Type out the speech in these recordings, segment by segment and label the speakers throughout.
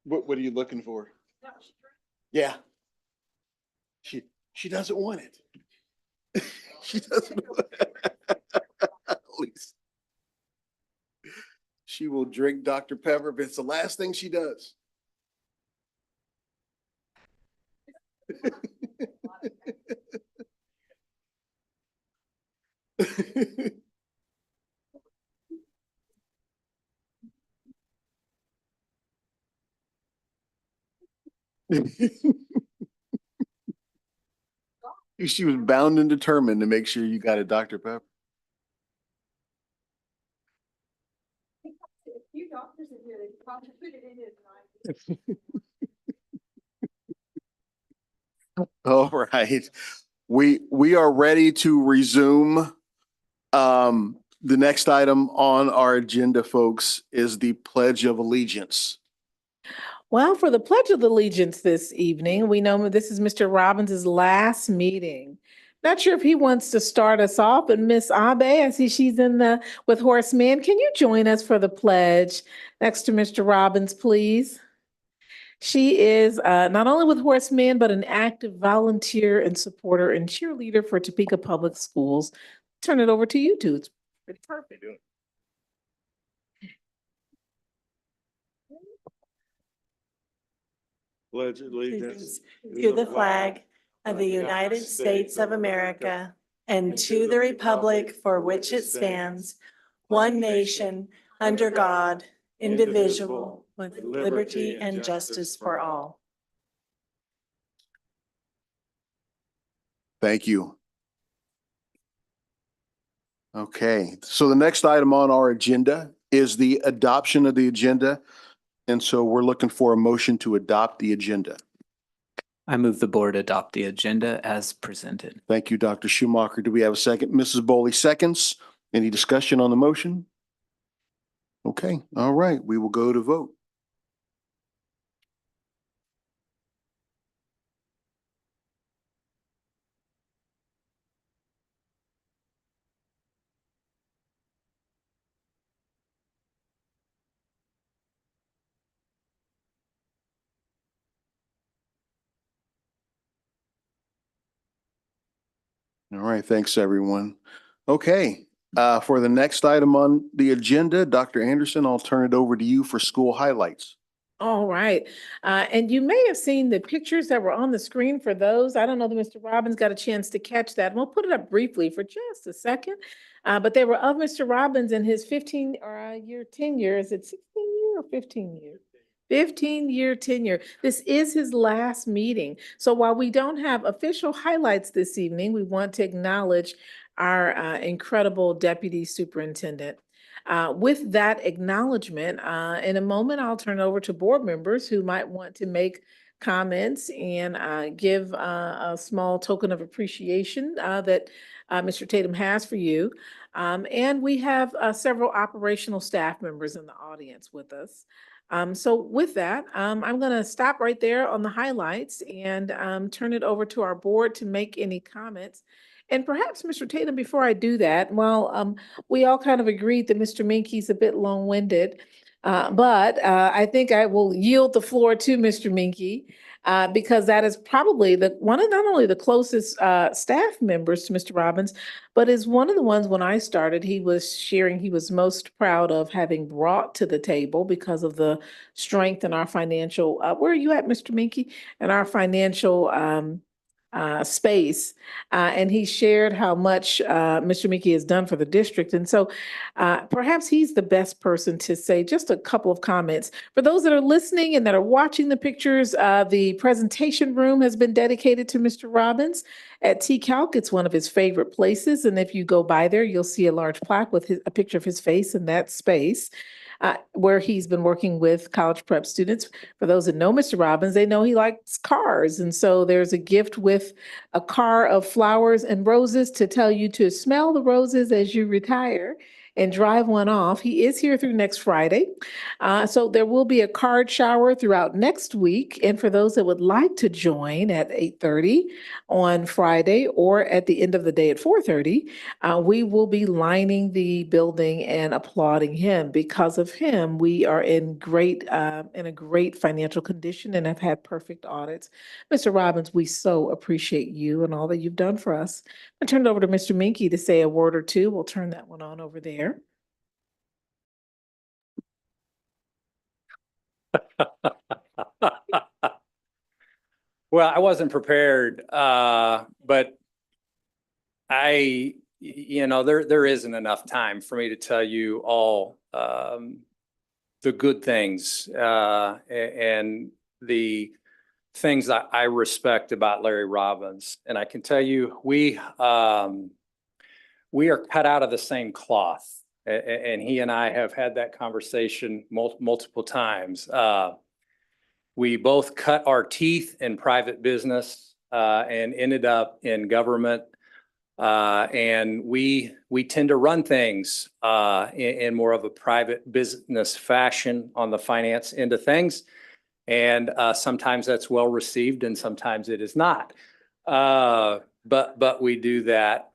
Speaker 1: What are you looking for? Yeah. She doesn't want it. She doesn't want it. Please. She will drink Dr. Pepper, but it's the last thing she does. She was bound and determined to make sure you got a Dr. Pepper.
Speaker 2: A few doctors in here, they probably put it in as
Speaker 1: All right. We are ready to resume. The next item on our agenda, folks, is the Pledge of Allegiance.
Speaker 3: Well, for the Pledge of Allegiance this evening, we know this is Mr. Robbins's last meeting. Not sure if he wants to start us off, but Miss Abe, I see she's with Horace Mann. Can you join us for the pledge next to Mr. Robbins, please? She is not only with Horace Mann, but an active volunteer and supporter and cheerleader for Topeka Public Schools. Turn it over to you two. It's pretty perfect.
Speaker 4: Pledge allegiance
Speaker 5: to the flag of the United States of America and to the republic for which it stands, one nation, under God, indivisible, with liberty and justice for all.
Speaker 1: Thank you. Okay, so the next item on our agenda is the adoption of the agenda. And so we're looking for a motion to adopt the agenda.
Speaker 6: I move the board adopt the agenda as presented.
Speaker 1: Thank you, Dr. Schumacher. Do we have a second? Mrs. Bowley seconds. Any discussion on the motion? Okay, all right, we will go to vote. All right, thanks, everyone. Okay, for the next item on the agenda, Dr. Anderson, I'll turn it over to you for school highlights.
Speaker 3: All right. And you may have seen the pictures that were on the screen for those. I don't know that Mr. Robbins got a chance to catch that. We'll put it up briefly for just a second. But they were of Mr. Robbins and his 15 or year tenure. Is it 16 year or 15 year? 15-year tenure. This is his last meeting. So while we don't have official highlights this evening, we want to acknowledge our incredible deputy superintendent. With that acknowledgement, in a moment, I'll turn it over to board members who might want to make comments and give a small token of appreciation that Mr. Tatum has for you. And we have several operational staff members in the audience with us. So with that, I'm going to stop right there on the highlights and turn it over to our board to make any comments. And perhaps, Mr. Tatum, before I do that, well, we all kind of agreed that Mr. Minky's a bit long-winded, but I think I will yield the floor to Mr. Minky because that is probably one of not only the closest staff members to Mr. Robbins, but is one of the ones when I started, he was sharing he was most proud of having brought to the table because of the strength in our financial, where are you at, Mr. Minky? And our financial space. And he shared how much Mr. Minky has done for the district. And so perhaps he's the best person to say just a couple of comments. For those that are listening and that are watching the pictures, the presentation room has been dedicated to Mr. Robbins at TCalc. It's one of his favorite places. And if you go by there, you'll see a large plaque with a picture of his face in that space. Where he's been working with college prep students. For those that know Mr. Robbins, they know he likes cars. And so there's a gift with a car of flowers and roses to tell you to smell the roses as you retire. and drive one off. He is here through next Friday. So there will be a card shower throughout next week. And for those that would like to join at 8:30 on Friday or at the end of the day at 4:30, we will be lining the building and applauding him. Because of him, we are in a great financial condition and have had perfect audits. Mr. Robbins, we so appreciate you and all that you've done for us. I turn it over to Mr. Minky to say a word or two. We'll turn that one on over there.
Speaker 7: Well, I wasn't prepared, but there isn't enough time for me to tell you all the good things and the things that I respect about Larry Robbins. And I can tell you, we are cut out of the same cloth. And he and I have had that conversation multiple times. We both cut our teeth in private business and ended up in government. And we tend to run things in more of a private business fashion on the finance end of things. And sometimes that's well received and sometimes it is not. But we do that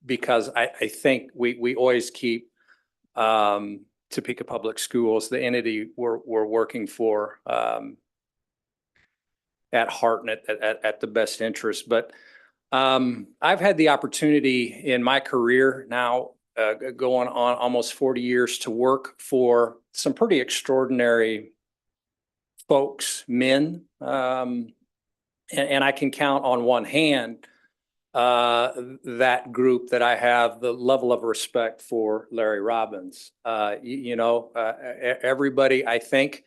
Speaker 7: because I think we always keep Topeka Public Schools, the entity we're working for, at heart and at the best interest. But I've had the opportunity in my career now going on almost 40 years to work for some pretty extraordinary folks, men, and I can count on one hand that group that I have the level of respect for Larry Robbins. Everybody, I think,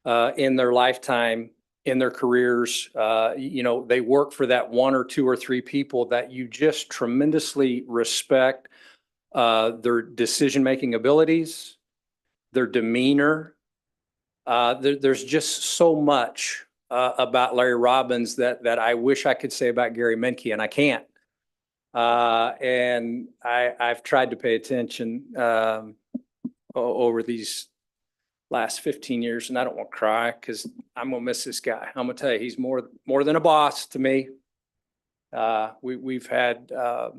Speaker 7: in their lifetime, in their careers, they work for that one or two or three people that you just tremendously respect their decision-making abilities, their demeanor. There's just so much about Larry Robbins that I wish I could say about Gary Menke, and I can't. And I've tried to pay attention over these last 15 years, and I don't want to cry because I'm gonna miss this guy. I'm gonna tell you, he's more than a boss to me. We've had a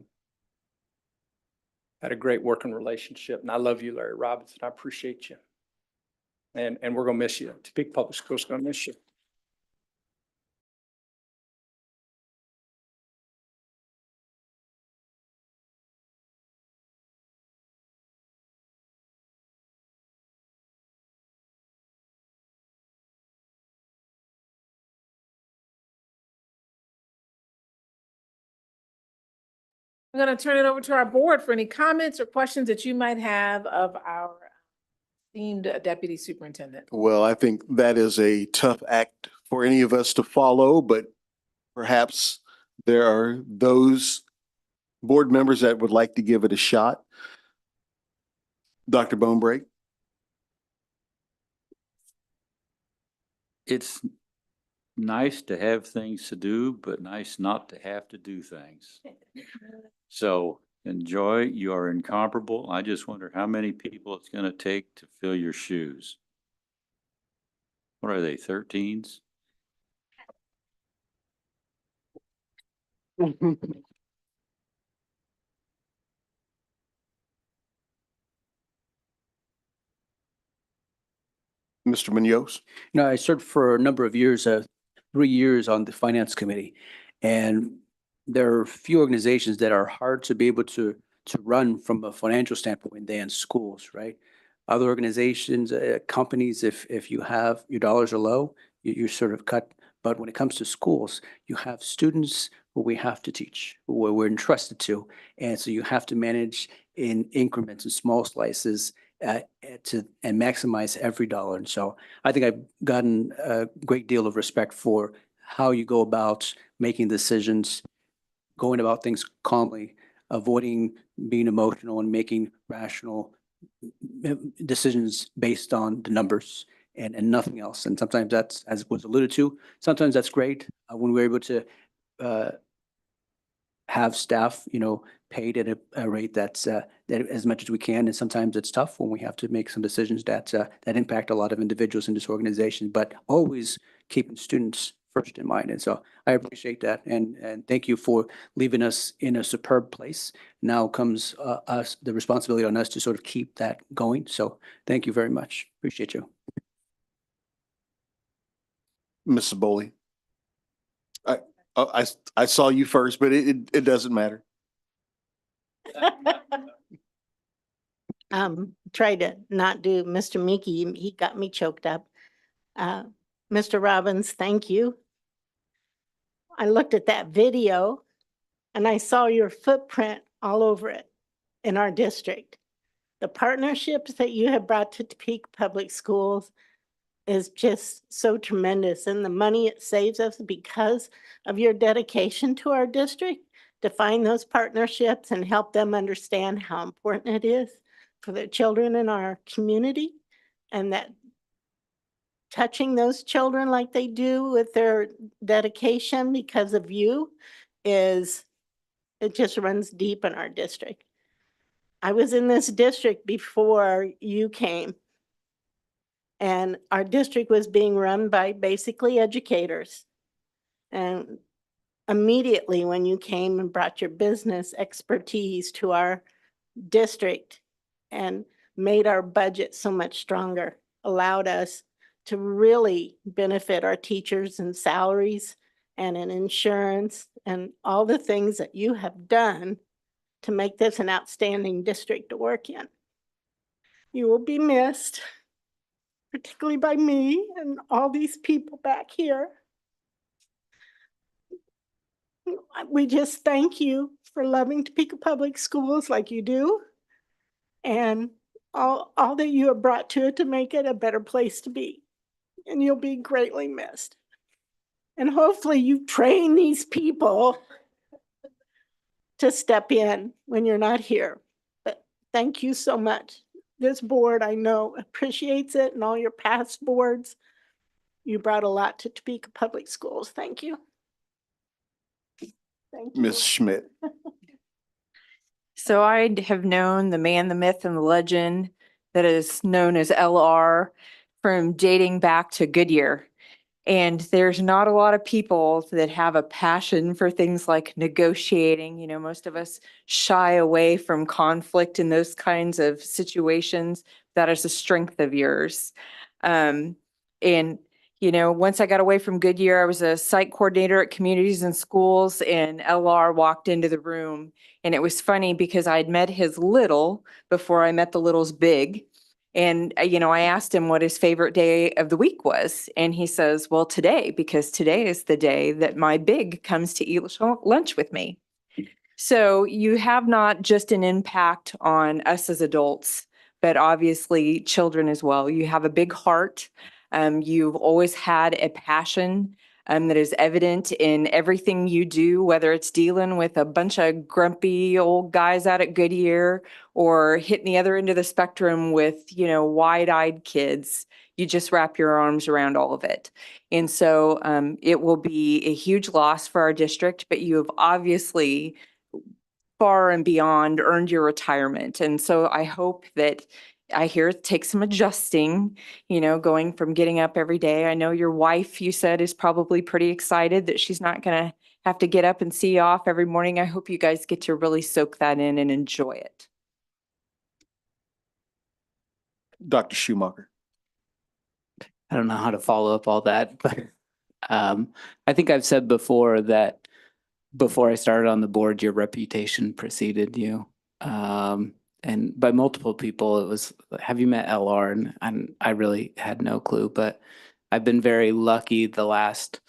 Speaker 7: great working relationship, and I love you, Larry Robbins, and I appreciate you. And we're gonna miss you. Topeka Public Schools gonna miss you.
Speaker 3: I'm going to turn it over to our board for any comments or questions that you might have of our esteemed Deputy Superintendent.
Speaker 1: Well, I think that is a tough act for any of us to follow, but perhaps there are those board members that would like to give it a shot. Dr. Bonebreak.
Speaker 8: It's nice to have things to do, but nice not to have to do things. So enjoy. You are incomparable. I just wonder how many people it's going to take to fill your shoes. What are they, 13s?
Speaker 1: Mr. Munoz.
Speaker 9: No, I served for a number of years, 3 years on the finance committee. And there are few organizations that are hard to be able to run from a financial standpoint than schools, right? Other organizations, companies, if you have your dollars are low, you're sort of cut. But when it comes to schools, you have students who we have to teach, who we're entrusted to. And so you have to manage in increments and small slices and maximize every dollar. And so I think I've gotten a great deal of respect for how you go about making decisions, going about things calmly, avoiding being emotional and making rational decisions based on the numbers and nothing else. And sometimes that's, as was alluded to, sometimes that's great when we're able to have staff, paid at a rate that's, that as much as we can. And sometimes it's tough when we have to make some decisions that, that impact a lot of individuals in this organization, but always keeping students first in mind. And so I appreciate that. And thank you for leaving us in a superb place. Now comes the responsibility on us to sort of keep that going. So thank you very much. Appreciate you.
Speaker 1: Mrs. Boley. I saw you first, but it doesn't matter.
Speaker 10: Try to not do Mr. Meeky. He got me choked up. Mr. Robbins, thank you. I looked at that video and I saw your footprint all over it in our district. The partnerships that you have brought to Topeka Public Schools is just so tremendous, and the money it saves us because of your dedication to our district to find those partnerships and help them understand how important it is for the children in our community, and that touching those children like they do with their dedication because of you it just runs deep in our district. I was in this district before you came, and our district was being run by basically educators. And immediately when you came and brought your business expertise to our district and made our budget so much stronger, allowed us to really benefit our teachers in salaries and in insurance and all the things that you have done to make this an outstanding district to work in. You will be missed, particularly by me and all these people back here. We just thank you for loving Topeka Public Schools like you do, and all that you have brought to it to make it a better place to be. And you'll be greatly missed. And hopefully you train these people to step in when you're not here. But thank you so much. This board, I know, appreciates it, and all your past boards. You brought a lot to Topeka Public Schools. Thank you. Thank you.
Speaker 1: Ms. Schmidt.
Speaker 11: So I have known the man, the myth, and the legend that is known as LR from dating back to Goodyear. And there's not a lot of people that have a passion for things like negotiating. You know, most of us shy away from conflict in those kinds of situations. That is a strength of yours. And you know, once I got away from Goodyear, I was a site coordinator at Communities and Schools, and LR walked into the room. And it was funny because I'd met his little before I met the little's big. And, you know, I asked him what his favorite day of the week was. And he says, well, today, because today is the day that my big comes to eat lunch with me. So you have not just an impact on us as adults, but obviously children as well. You have a big heart. You've always had a passion that is evident in everything you do, whether it's dealing with a bunch of grumpy old guys out at Goodyear or hitting the other end of the spectrum with, you know, wide-eyed kids. You just wrap your arms around all of it. And so it will be a huge loss for our district, but you have obviously far and beyond earned your retirement. And so I hope that I hear it takes some adjusting, you know, going from getting up every day. I know your wife, you said, is probably pretty excited that she's not going to have to get up and see you off every morning. I hope you guys get to really soak that in and enjoy it.
Speaker 1: Dr. Schumacher.
Speaker 6: I don't know how to follow up all that, but I think I've said before that before I started on the board, your reputation preceded you. And by multiple people, it was, have you met LR? And I really had no clue, but I've been very lucky the last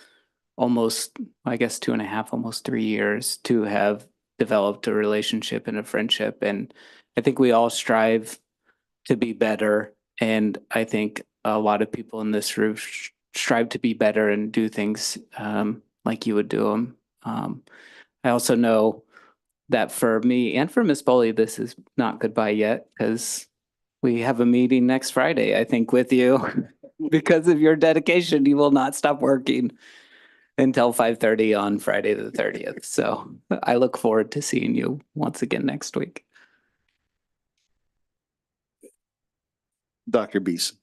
Speaker 6: almost, I guess, 2.5, almost 3 years to have developed a relationship and a friendship. And I think we all strive to be better. And I think a lot of people in this room strive to be better and do things like you would do them. I also know that for me and for Ms. Boley, this is not goodbye yet, because we have a meeting next Friday, I think, with you. Because of your dedication, you will not stop working. until 5:30 on Friday the 30th. So I look forward to seeing you once again next week.
Speaker 1: Dr. Beeson.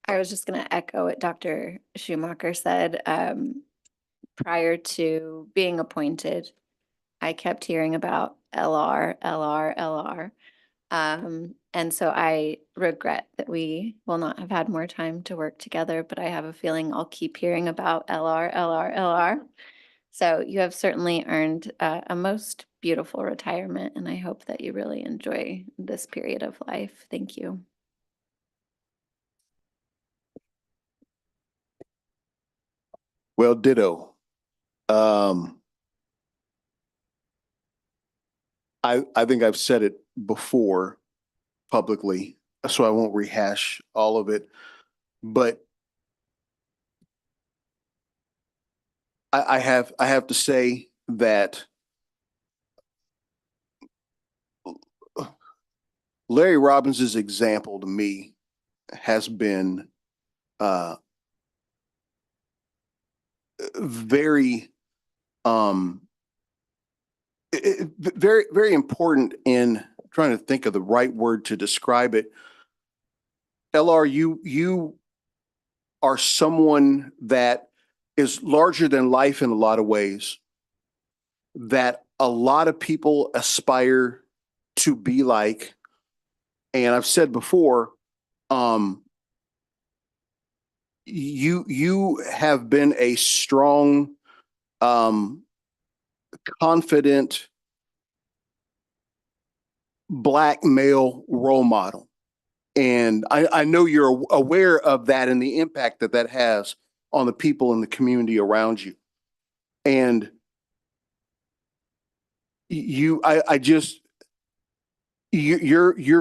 Speaker 12: I was just going to echo what Dr. Schumacher said. Prior to being appointed, I kept hearing about LR, LR, LR. And so I regret that we will not have had more time to work together, but I have a feeling I'll keep hearing about LR, LR, LR. So you have certainly earned a most beautiful retirement, and I hope that you really enjoy this period of life. Thank you.
Speaker 1: Well, ditto. I think I've said it before publicly, so I won't rehash all of it. But I have to say that Larry Robbins's example to me has been very very important in trying to think of the right word to describe it. LR, you are someone that is larger than life in a lot of ways, that a lot of people aspire to be like. And I've said before, you have been a strong, confident Black male role model. And I know you're aware of that and the impact that that has on the people in the community around you. And you're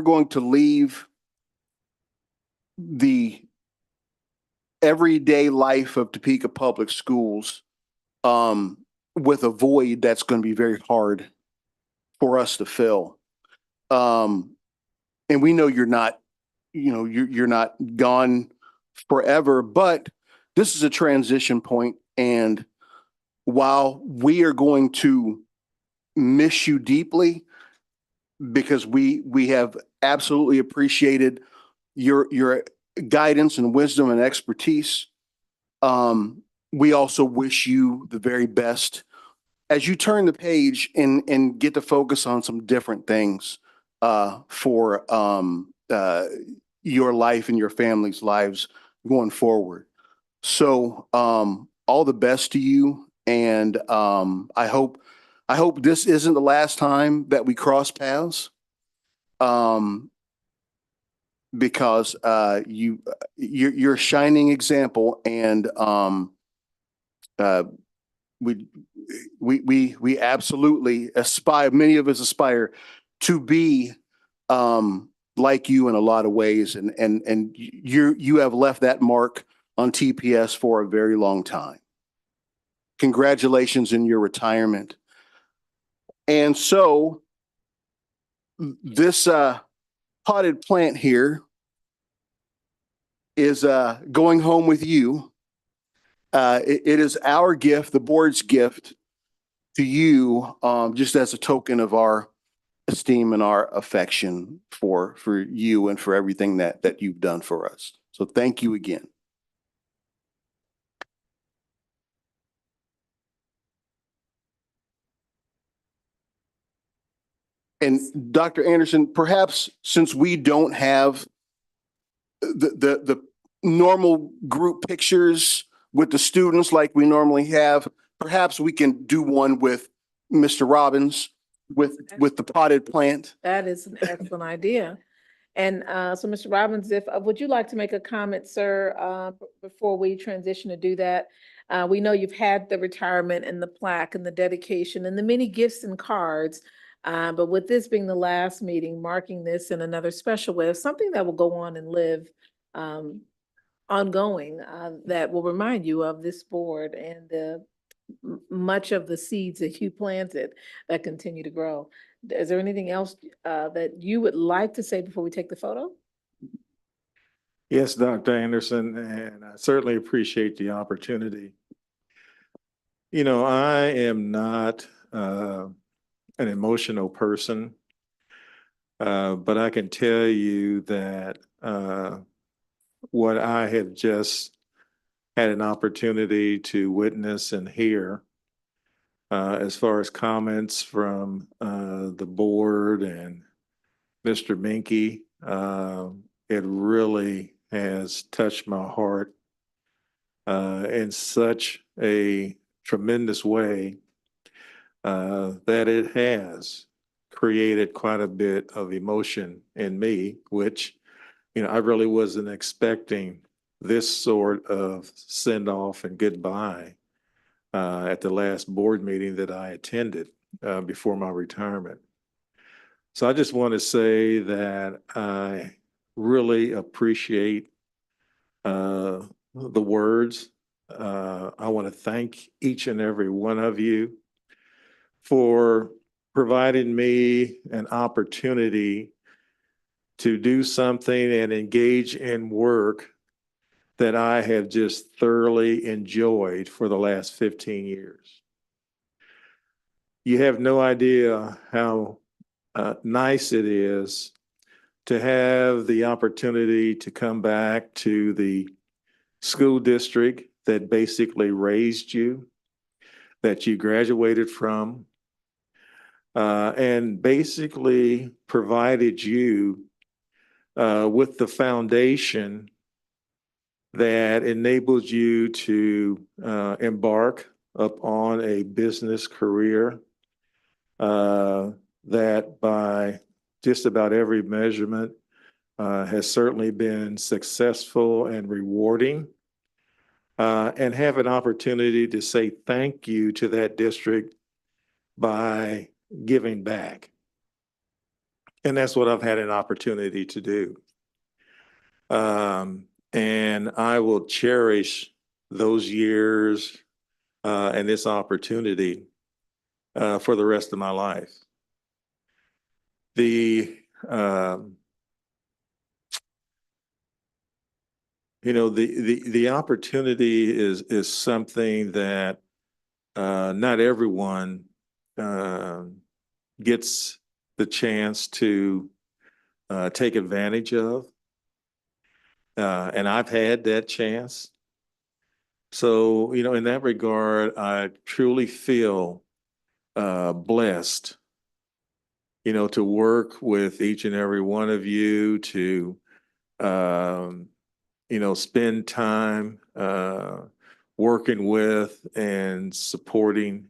Speaker 1: going to leave the everyday life of Topeka Public Schools with a void that's going to be very hard for us to fill. And we know you're not, you're not gone forever, but this is a transition point. And while we are going to miss you deeply, because we have absolutely appreciated your guidance and wisdom and expertise, we also wish you the very best as you turn the page and get to focus on some different things for your life and your family's lives going forward. So all the best to you, and I hope this isn't the last time that we cross paths. Because you're a shining example, and we absolutely aspire. Many of us aspire to be like you in a lot of ways, and you have left that mark on TPS for a very long time. Congratulations in your retirement. And so this potted plant here is going home with you. It is our gift, the board's gift to you, just as a token of our esteem and our affection for you and for everything that you've done for us. So thank you again. And Dr. Anderson, perhaps since we don't have the normal group pictures with the students like we normally have, perhaps we can do one with Mr. Robbins with the potted plant.
Speaker 3: That is an excellent idea. And so, Mr. Robbins, if would you like to make a comment, sir, before we transition to do that? We know you've had the retirement and the plaque and the dedication and the many gifts and cards. But with this being the last meeting, marking this in another special way of something that will go on and live ongoing, that will remind you of this board and the much of the seeds that you planted that continue to grow. Is there anything else that you would like to say before we take the photo?
Speaker 4: Yes, Dr. Anderson, and I certainly appreciate the opportunity. You know, I am not an emotional person, but I can tell you that what I have just had an opportunity to witness and hear, as far as comments from the board and Mr. Minky, it really has touched my heart in such a tremendous way that it has created quite a bit of emotion in me, which, you know, I really wasn't expecting this sort of send off and goodbye at the last board meeting that I attended before my retirement. So I just want to say that I really appreciate the words. I want to thank each and every one of you for providing me an opportunity to do something and engage in work that I have just thoroughly enjoyed for the last 15 years. You have no idea how nice it is to have the opportunity to come back to the school district that basically raised you, that you graduated from, and basically provided you with the foundation that enables you to embark upon a business career that by just about every measurement has certainly been successful and rewarding, and have an opportunity to say thank you to that district by giving back. And that's what I've had an opportunity to do. And I will cherish those years and this opportunity for the rest of my life. The you know, the opportunity is something that not everyone gets the chance to take advantage of. And I've had that chance. So, you know, in that regard, I truly feel blessed, you know, to work with each and every one of you, to, you know, spend time working with and supporting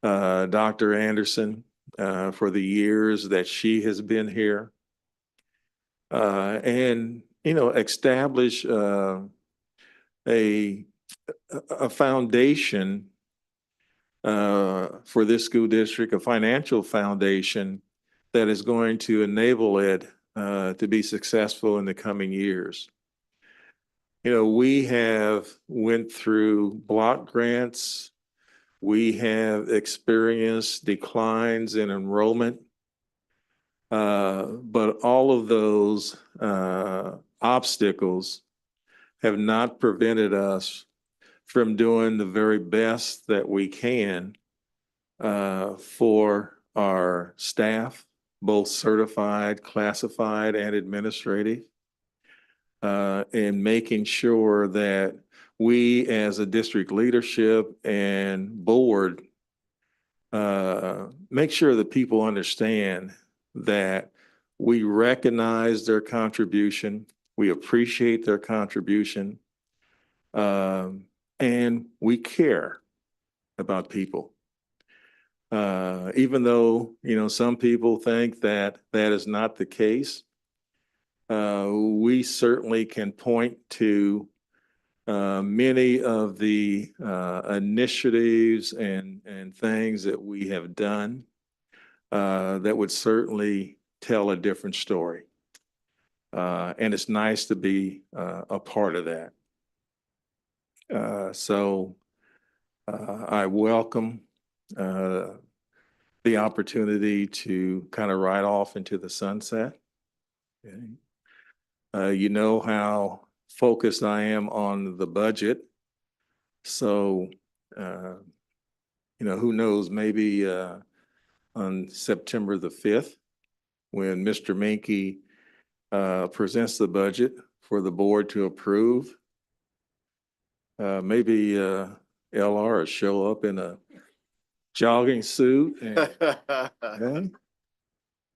Speaker 4: Dr. Anderson for the years that she has been here. And, you know, establish a foundation for this school district, a financial foundation that is going to enable it to be successful in the coming years. You know, we have went through block grants. We have experienced declines in enrollment. But all of those obstacles have not prevented us from doing the very best that we can for our staff, both certified, classified, and administrative, and making sure that we as a district leadership and board make sure that people understand that we recognize their contribution, we appreciate their contribution, and we care about people. Even though, you know, some people think that that is not the case, we certainly can point to many of the initiatives and things that we have done that would certainly tell a different story. And it's nice to be a part of that. So I welcome the opportunity to kind of ride off into the sunset. Okay. You know how focused I am on the budget. So, who knows, maybe on September the 5th, when Mr. Minky presents the budget for the board to approve, maybe LR will show up in a jogging suit and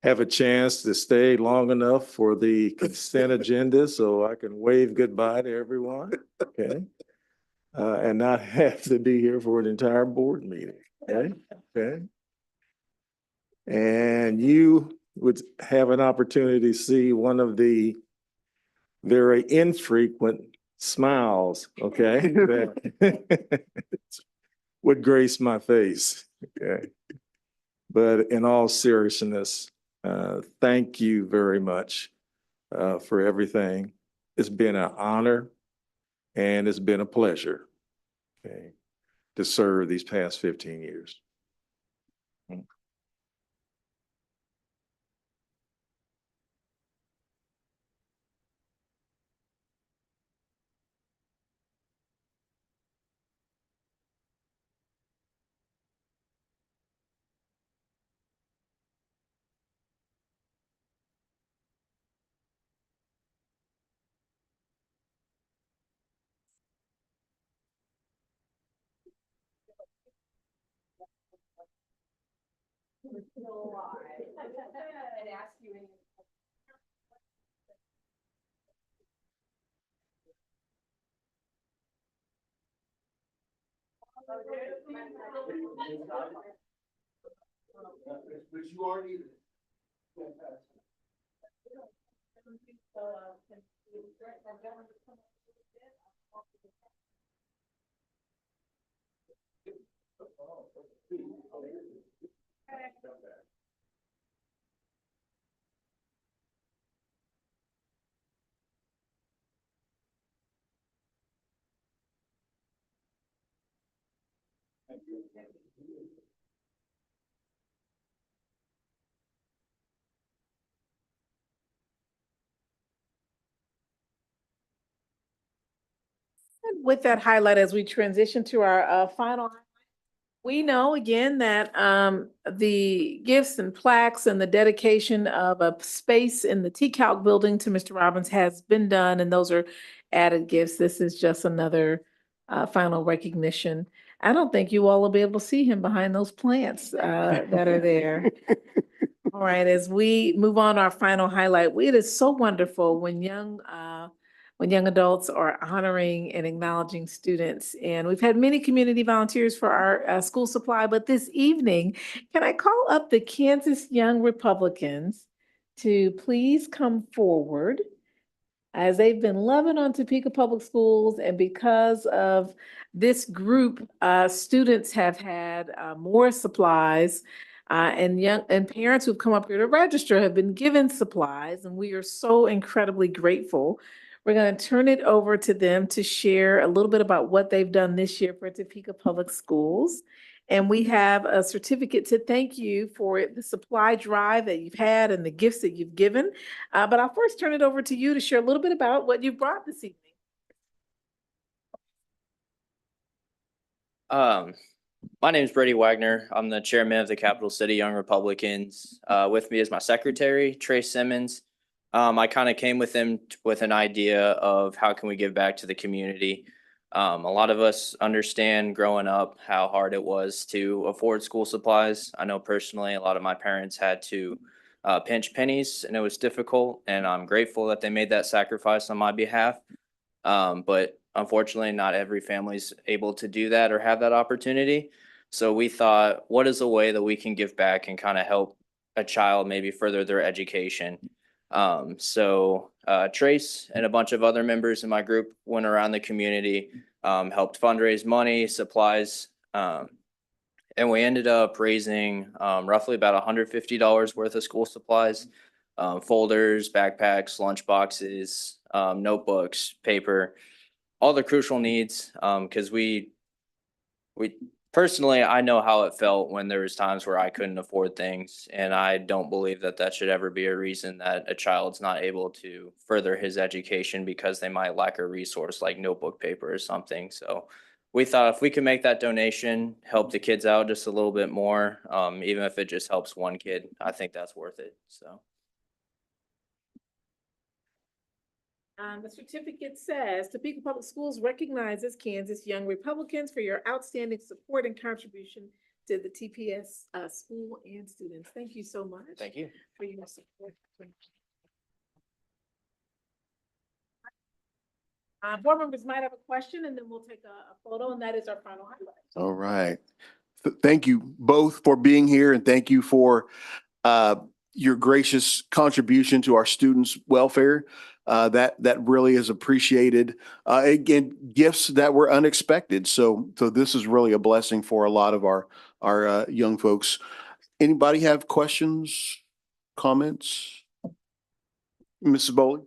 Speaker 4: have a chance to stay long enough for the consent agenda so I can wave goodbye to everyone, okay? And not have to be here for an entire board meeting, okay? Okay. And you would have an opportunity to see one of the very infrequent smiles, okay? That would grace my face, okay? But in all seriousness, thank you very much for everything. It's been an honor and it's been a pleasure, okay, to serve these past 15 years.
Speaker 3: With that highlight, as we transition to our final, we know again that the gifts and plaques and the dedication of a space in the TCALC building to Mr. Robbins has been done, and those are added gifts. This is just another final recognition. I don't think you all will be able to see him behind those plants that are there. All right, as we move on to our final highlight, it is so wonderful when young adults are honoring and acknowledging students. And we've had many community volunteers for our school supply, but this evening, can I call up the Kansas Young Republicans to please come forward, as they've been loving on Topeka Public Schools, and because of this group, students have had more supplies, and parents who've come up here to register have been given supplies, and we are so incredibly grateful. We're going to turn it over to them to share a little bit about what they've done this year for Topeka Public Schools. And we have a certificate to thank you for the supply drive that you've had and the gifts that you've given. But I'll first turn it over to you to share a little bit about what you've brought this evening.
Speaker 13: My name is Brady Wagner. I'm the chairman of the Capital City Young Republicans. With me is my secretary, Trey Simmons. I kind of came with him with an idea of how can we give back to the community. A lot of us understand growing up how hard it was to afford school supplies. I know personally a lot of my parents had to pinch pennies, and it was difficult, and I'm grateful that they made that sacrifice on my behalf. But unfortunately, not every family's able to do that or have that opportunity. So we thought, what is a way that we can give back and kind of help a child maybe further their education? Trace and a bunch of other members in my group went around the community, helped fundraise money, supplies, and we ended up raising roughly about $150 worth of school supplies, folders, backpacks, lunch boxes, notebooks, paper, all the crucial needs, because we personally, I know how it felt when there was times where I couldn't afford things, and I don't believe that that should ever be a reason that a child's not able to further his education because they might lack a resource like notebook paper or something. So we thought if we could make that donation, help the kids out just a little bit more, even if it just helps one kid, I think that's worth it. So.
Speaker 3: The certificate says Topeka Public Schools recognizes Kansas Young Republicans for your outstanding support and contribution to the TPS school and students. Thank you so much.
Speaker 13: Thank you.
Speaker 3: For your support. Board members might have a question and then we'll take a photo, and that is our final highlight.
Speaker 1: All right. Thank you both for being here, and thank you for your gracious contribution to our students' welfare. That really is appreciated. Again, gifts that were unexpected. So this is really a blessing for a lot of our young folks. Anybody have questions, comments? Mrs. Bowley?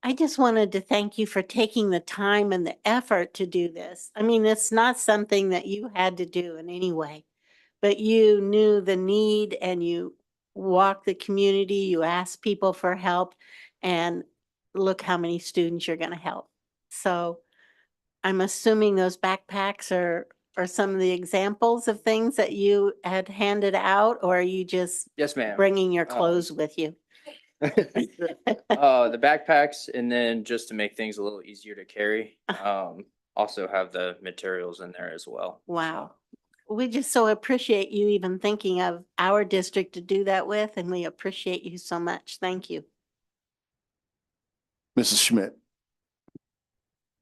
Speaker 10: I just wanted to thank you for taking the time and the effort to do this. I mean, it's not something that you had to do in any way, but you knew the need and you walked the community, you asked people for help, and look how many students you're going to help. So I'm assuming those backpacks are some of the examples of things that you had handed out, or are you just
Speaker 13: Yes, ma'am.
Speaker 10: bringing your clothes with you?
Speaker 13: The backpacks, and then just to make things a little easier to carry, also have the materials in there as well.
Speaker 10: Wow. We just so appreciate you even thinking of our district to do that with, and we appreciate you so much. Thank you.
Speaker 1: Mrs. Schmidt?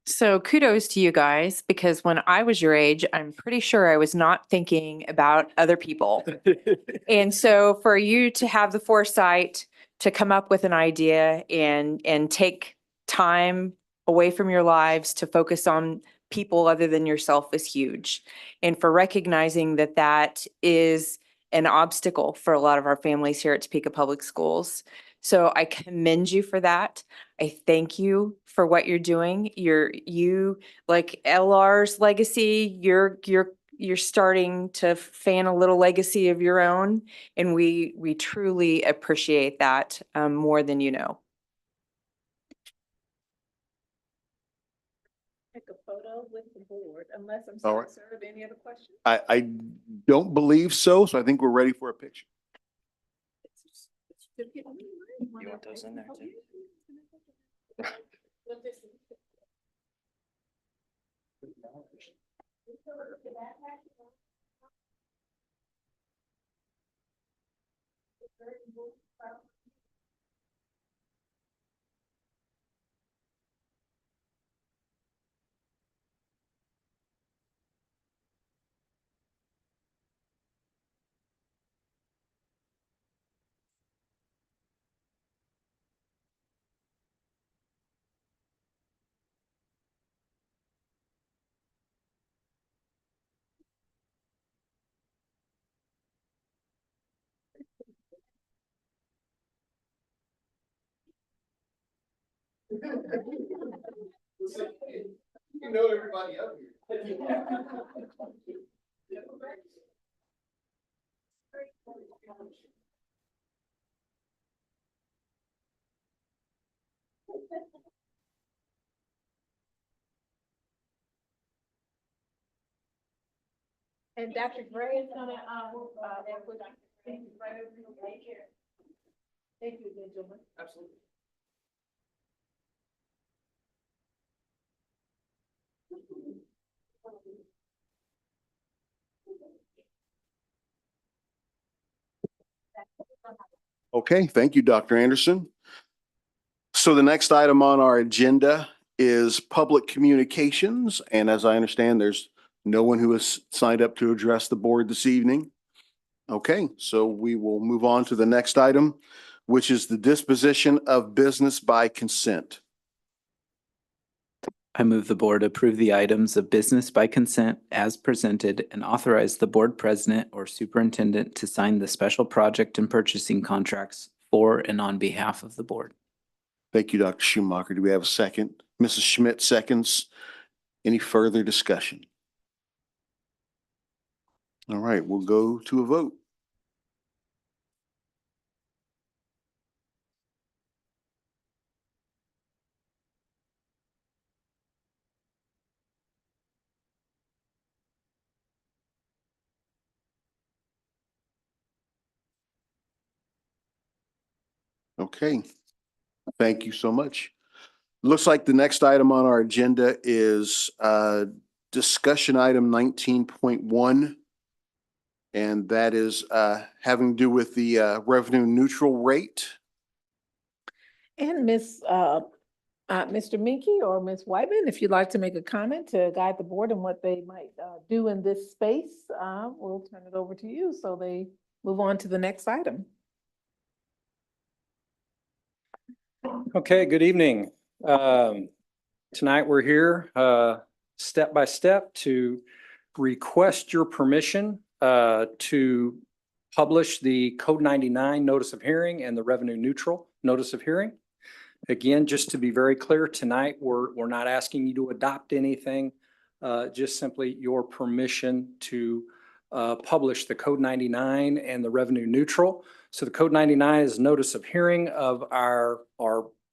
Speaker 11: So kudos to you guys, because when I was your age, I'm pretty sure I was not thinking about other people. And so for you to have the foresight to come up with an idea and take time away from your lives to focus on people other than yourself is huge. And for recognizing that that is an obstacle for a lot of our families here at Topeka Public Schools. So I commend you for that. I thank you for what you're doing. You like LR's legacy, you're starting to fan a little legacy of your own. And we truly appreciate that more than you know.
Speaker 3: Take a photo with the board, unless I'm
Speaker 1: All
Speaker 3: sorry,
Speaker 1: right.
Speaker 3: sir, have any other questions?
Speaker 1: I don't believe so, so I think we're ready for a picture.
Speaker 13: You want those in there too?
Speaker 1: You know everybody up here.
Speaker 3: And Dr. Gray is gonna, work with Dr. Gray right over here. Right here. Thank you, gentlemen.
Speaker 13: Absolutely.
Speaker 1: Okay, thank you, Dr. Anderson. So the next item on our agenda is public communications. And as I understand, there's no one who has signed up to address the board this evening. Okay, so we will move on to the next item, which is the disposition of business by consent.
Speaker 6: I move the board approve the items of business by consent as presented and authorize the board president or superintendent to sign the special project and purchasing contracts for and on behalf of the board.
Speaker 1: Thank you, Dr. Schumacher. Do we have a second? Mrs. Schmidt seconds. Any further discussion? All right, we'll go to a vote. Okay, thank you so much. Looks like the next item on our agenda is discussion item 19.1. And that is having to do with the revenue neutral rate.
Speaker 3: And Mr. Minky or Ms. Whiteman, if you'd like to make a comment to guide the board on what they might do in this space, we'll turn it over to you so they move on to the next item.
Speaker 7: Okay, good evening. Tonight we're here step by step to request your permission to publish the Code 99 notice of hearing and the revenue neutral notice of hearing. Again, just to be very clear, tonight we're not asking you to adopt anything, just simply your permission to publish the Code 99 and the revenue neutral. So the Code 99 is notice of hearing of our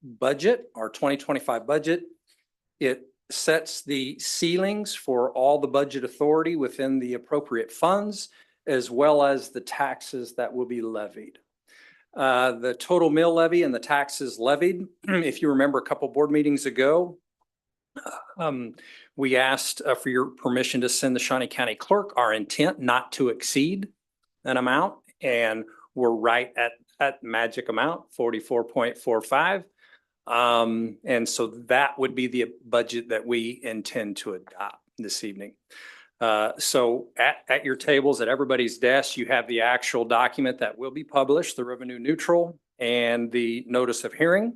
Speaker 7: budget, our 2025 budget. It sets the ceilings for all the budget authority within the appropriate funds, as well as the taxes that will be levied. The total mill levy and the taxes levied, if you remember a couple board meetings ago, we asked for your permission to send the Shawnee County Clerk our intent not to exceed an amount, and we're right at magic amount, 44.45. And so that would be the budget that we intend to adopt this evening. So at your tables, at everybody's desk, you have the actual document that will be published, the revenue neutral and the notice of hearing.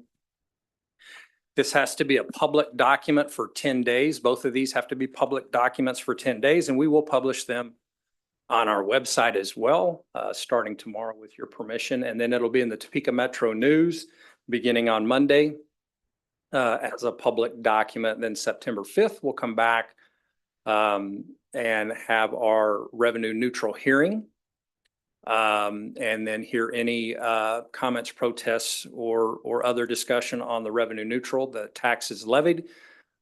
Speaker 7: This has to be a public document for 10 days. Both of these have to be public documents for 10 days, and we will publish them on our website as well, starting tomorrow with your permission. And then it'll be in the Topeka Metro News beginning on Monday as a public document. Then September 5th, we'll come back and have our revenue neutral hearing. And then hear any comments, protests, or other discussion on the revenue neutral, the taxes levied.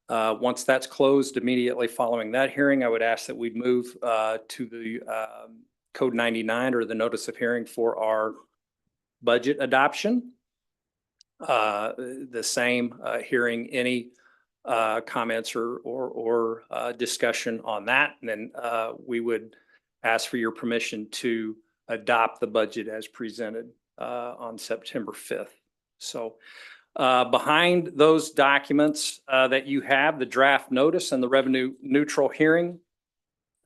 Speaker 7: Once that's closed, immediately following that hearing, I would ask that we'd move to the Code 99 or the notice of hearing for our budget adoption. The same hearing any comments or discussion on that. And then we would ask for your permission to adopt the budget as presented on September 5th. So behind those documents that you have, the draft notice and the revenue neutral hearing,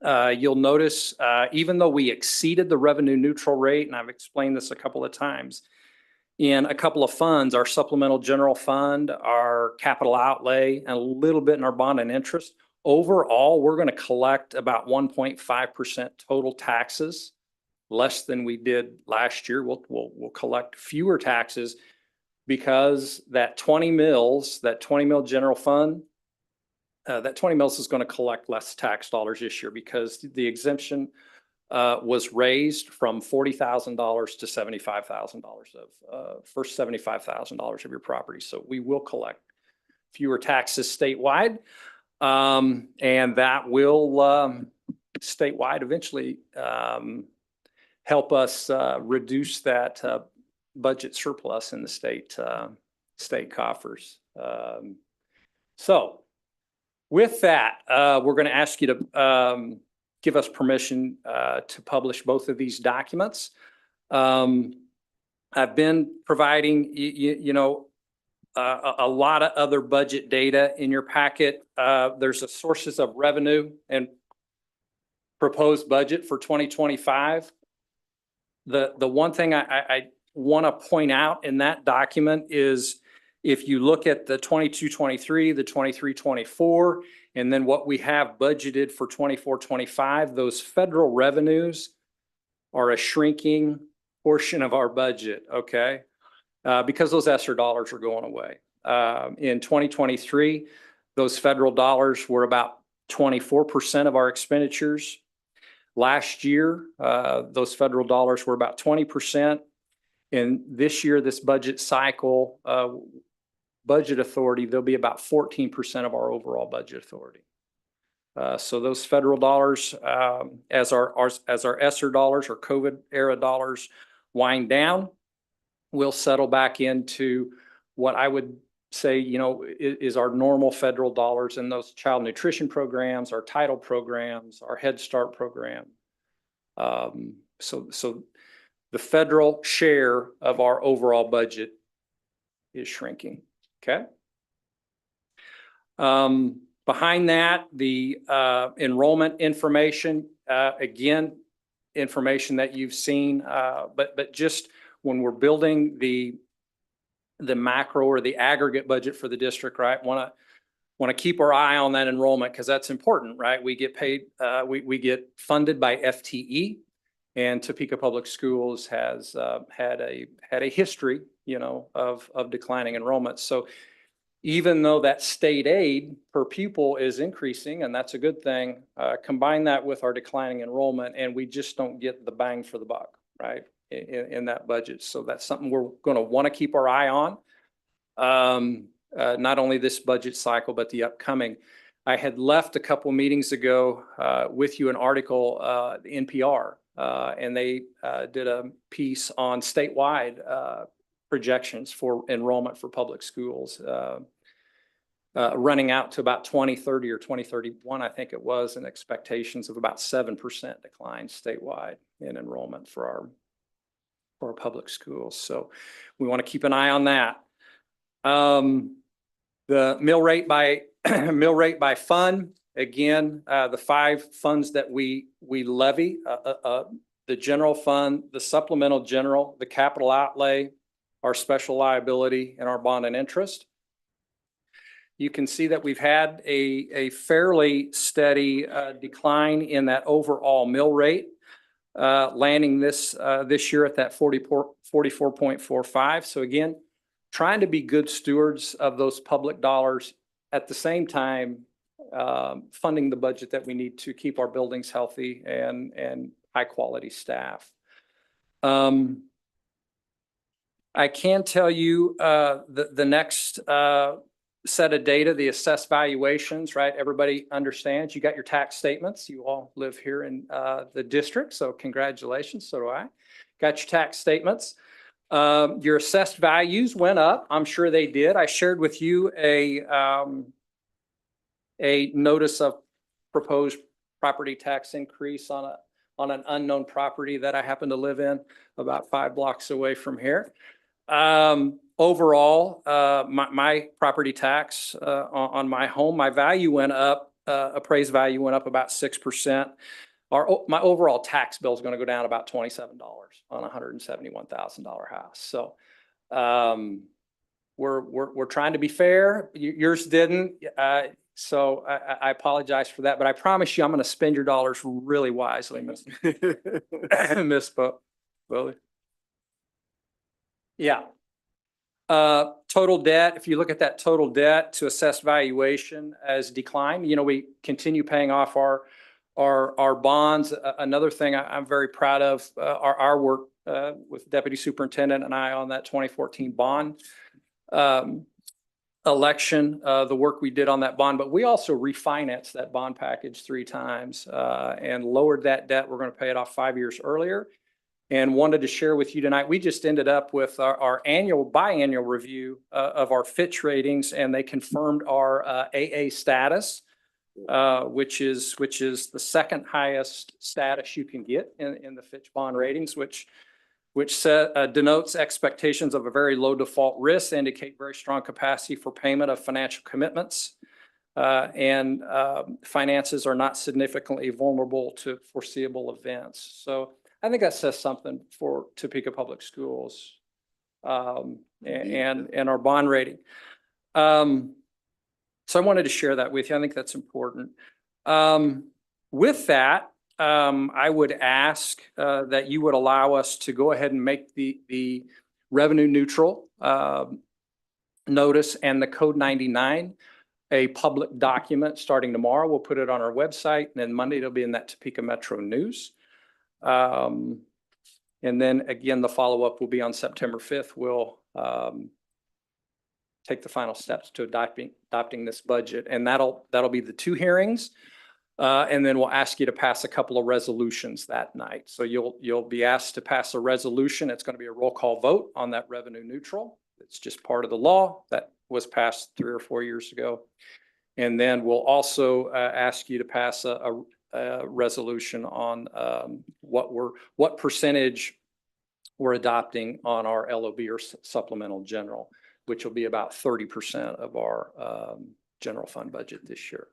Speaker 7: you'll notice even though we exceeded the revenue neutral rate, and I've explained this a couple of times, in a couple of funds, our supplemental general fund, our capital outlay, and a little bit in our bond and interest. Overall, we're going to collect about 1.5% total taxes, less than we did last year. We'll collect fewer taxes because that 20 mills general fund, that 20 mills is going to collect less tax dollars this year because the exemption was raised from $40,000 to $75,000 of first $75,000 of your property. So we will collect fewer taxes statewide, and that will statewide eventually help us reduce that budget surplus in the state coffers. So with that, we're going to ask you to give us permission to publish both of these documents. I've been providing, a lot of other budget data in your packet. There's a sources of revenue and proposed budget for 2025. The one thing I want to point out in that document is if you look at the 22-23, the 23-24, and then what we have budgeted for 24-25, those federal revenues are a shrinking portion of our budget, okay? Because those ESSER dollars are going away. In 2023, those federal dollars were about 24% of our expenditures. Last year, those federal dollars were about 20%. And this year, this budget cycle, budget authority, they'll be about 14% of our overall budget authority. So those federal dollars, as our ESSER dollars or COVID era dollars wind down, we'll settle back into what I would say, is our normal federal dollars in those child nutrition programs, our title programs, our Head Start program. So the federal share of our overall budget is shrinking. Okay. Behind that, the enrollment information, again, information that you've seen, but just when we're building the macro or the aggregate budget for the district, right? Want to keep our eye on that enrollment because that's important, right? We get paid, we get funded by FTE, and Topeka Public Schools has had a history, of declining enrollment. So even though that state aid per pupil is increasing, and that's a good thing, combine that with our declining enrollment, and we just don't get the bang for the buck, right, in that budget. So that's something we're going to want to keep our eye on, not only this budget cycle, but the upcoming. I had left a couple meetings ago with you an article, the NPR, and they did a piece on statewide projections for enrollment for public schools, running out to about 2030 or 2031, I think it was, and expectations of about 7% decline statewide in enrollment for our public schools. So we want to keep an eye on that. The mill rate by fund, again, the 5 funds that we levy, the general fund, the supplemental general, the capital outlay, our special liability, and our bond and interest. You can see that we've had a fairly steady decline in that overall mill rate, landing this year at that 44.45. So again, trying to be good stewards of those public dollars, at the same time funding the budget that we need to keep our buildings healthy and high quality staff. I can tell you the next set of data, the assessed valuations, right? Everybody understands. You got your tax statements. You all live here in the district, so congratulations. So do I. Got your tax statements. Your assessed values went up. I'm sure they did. I shared with you a notice of proposed property tax increase on an unknown property that I happen to live in about 5 blocks away from here. Overall, my property tax on my home, my value went up, appraised value went up about 6%. My overall tax bill is going to go down about $27 on a $171,000 house. So we're trying to be fair. Yours didn't. So I apologize for that, but I promise you I'm going to spend your dollars really wisely, Miss Bowley. Yeah. Total debt, if you look at that total debt to assessed valuation as declined, we continue paying off our bonds. Another thing I'm very proud of, our work with Deputy Superintendent and I on that 2014 bond election, the work we did on that bond, but we also refinanced that bond package 3 times and lowered that debt. We're going to pay it off 5 years earlier. And wanted to share with you tonight, we just ended up with our biannual review of our Fitch ratings, and they confirmed our AA status, which is the second highest status you can get in the Fitch bond ratings, which denotes expectations of a very low default risk, indicate very strong capacity for payment of financial commitments, and finances are not significantly vulnerable to foreseeable events. So I think that says something for Topeka Public Schools and our bond rating. So I wanted to share that with you. I think that's important. With that, I would ask that you would allow us to go ahead and make the revenue neutral notice and the Code 99 a public document starting tomorrow. We'll put it on our website, and then Monday it'll be in that Topeka Metro News. And then again, the follow-up will be on September 5th. We'll take the final steps to adopting this budget, and that'll be the 2 hearings. And then we'll ask you to pass a couple of resolutions that night. So you'll be asked to pass a resolution. It's going to be a roll call vote on that revenue neutral. It's just part of the law that was passed 3 or 4 years ago. And then we'll also ask you to pass a resolution on what percentage we're adopting on our LOB or supplemental general, which will be about 30% of our general fund budget this year.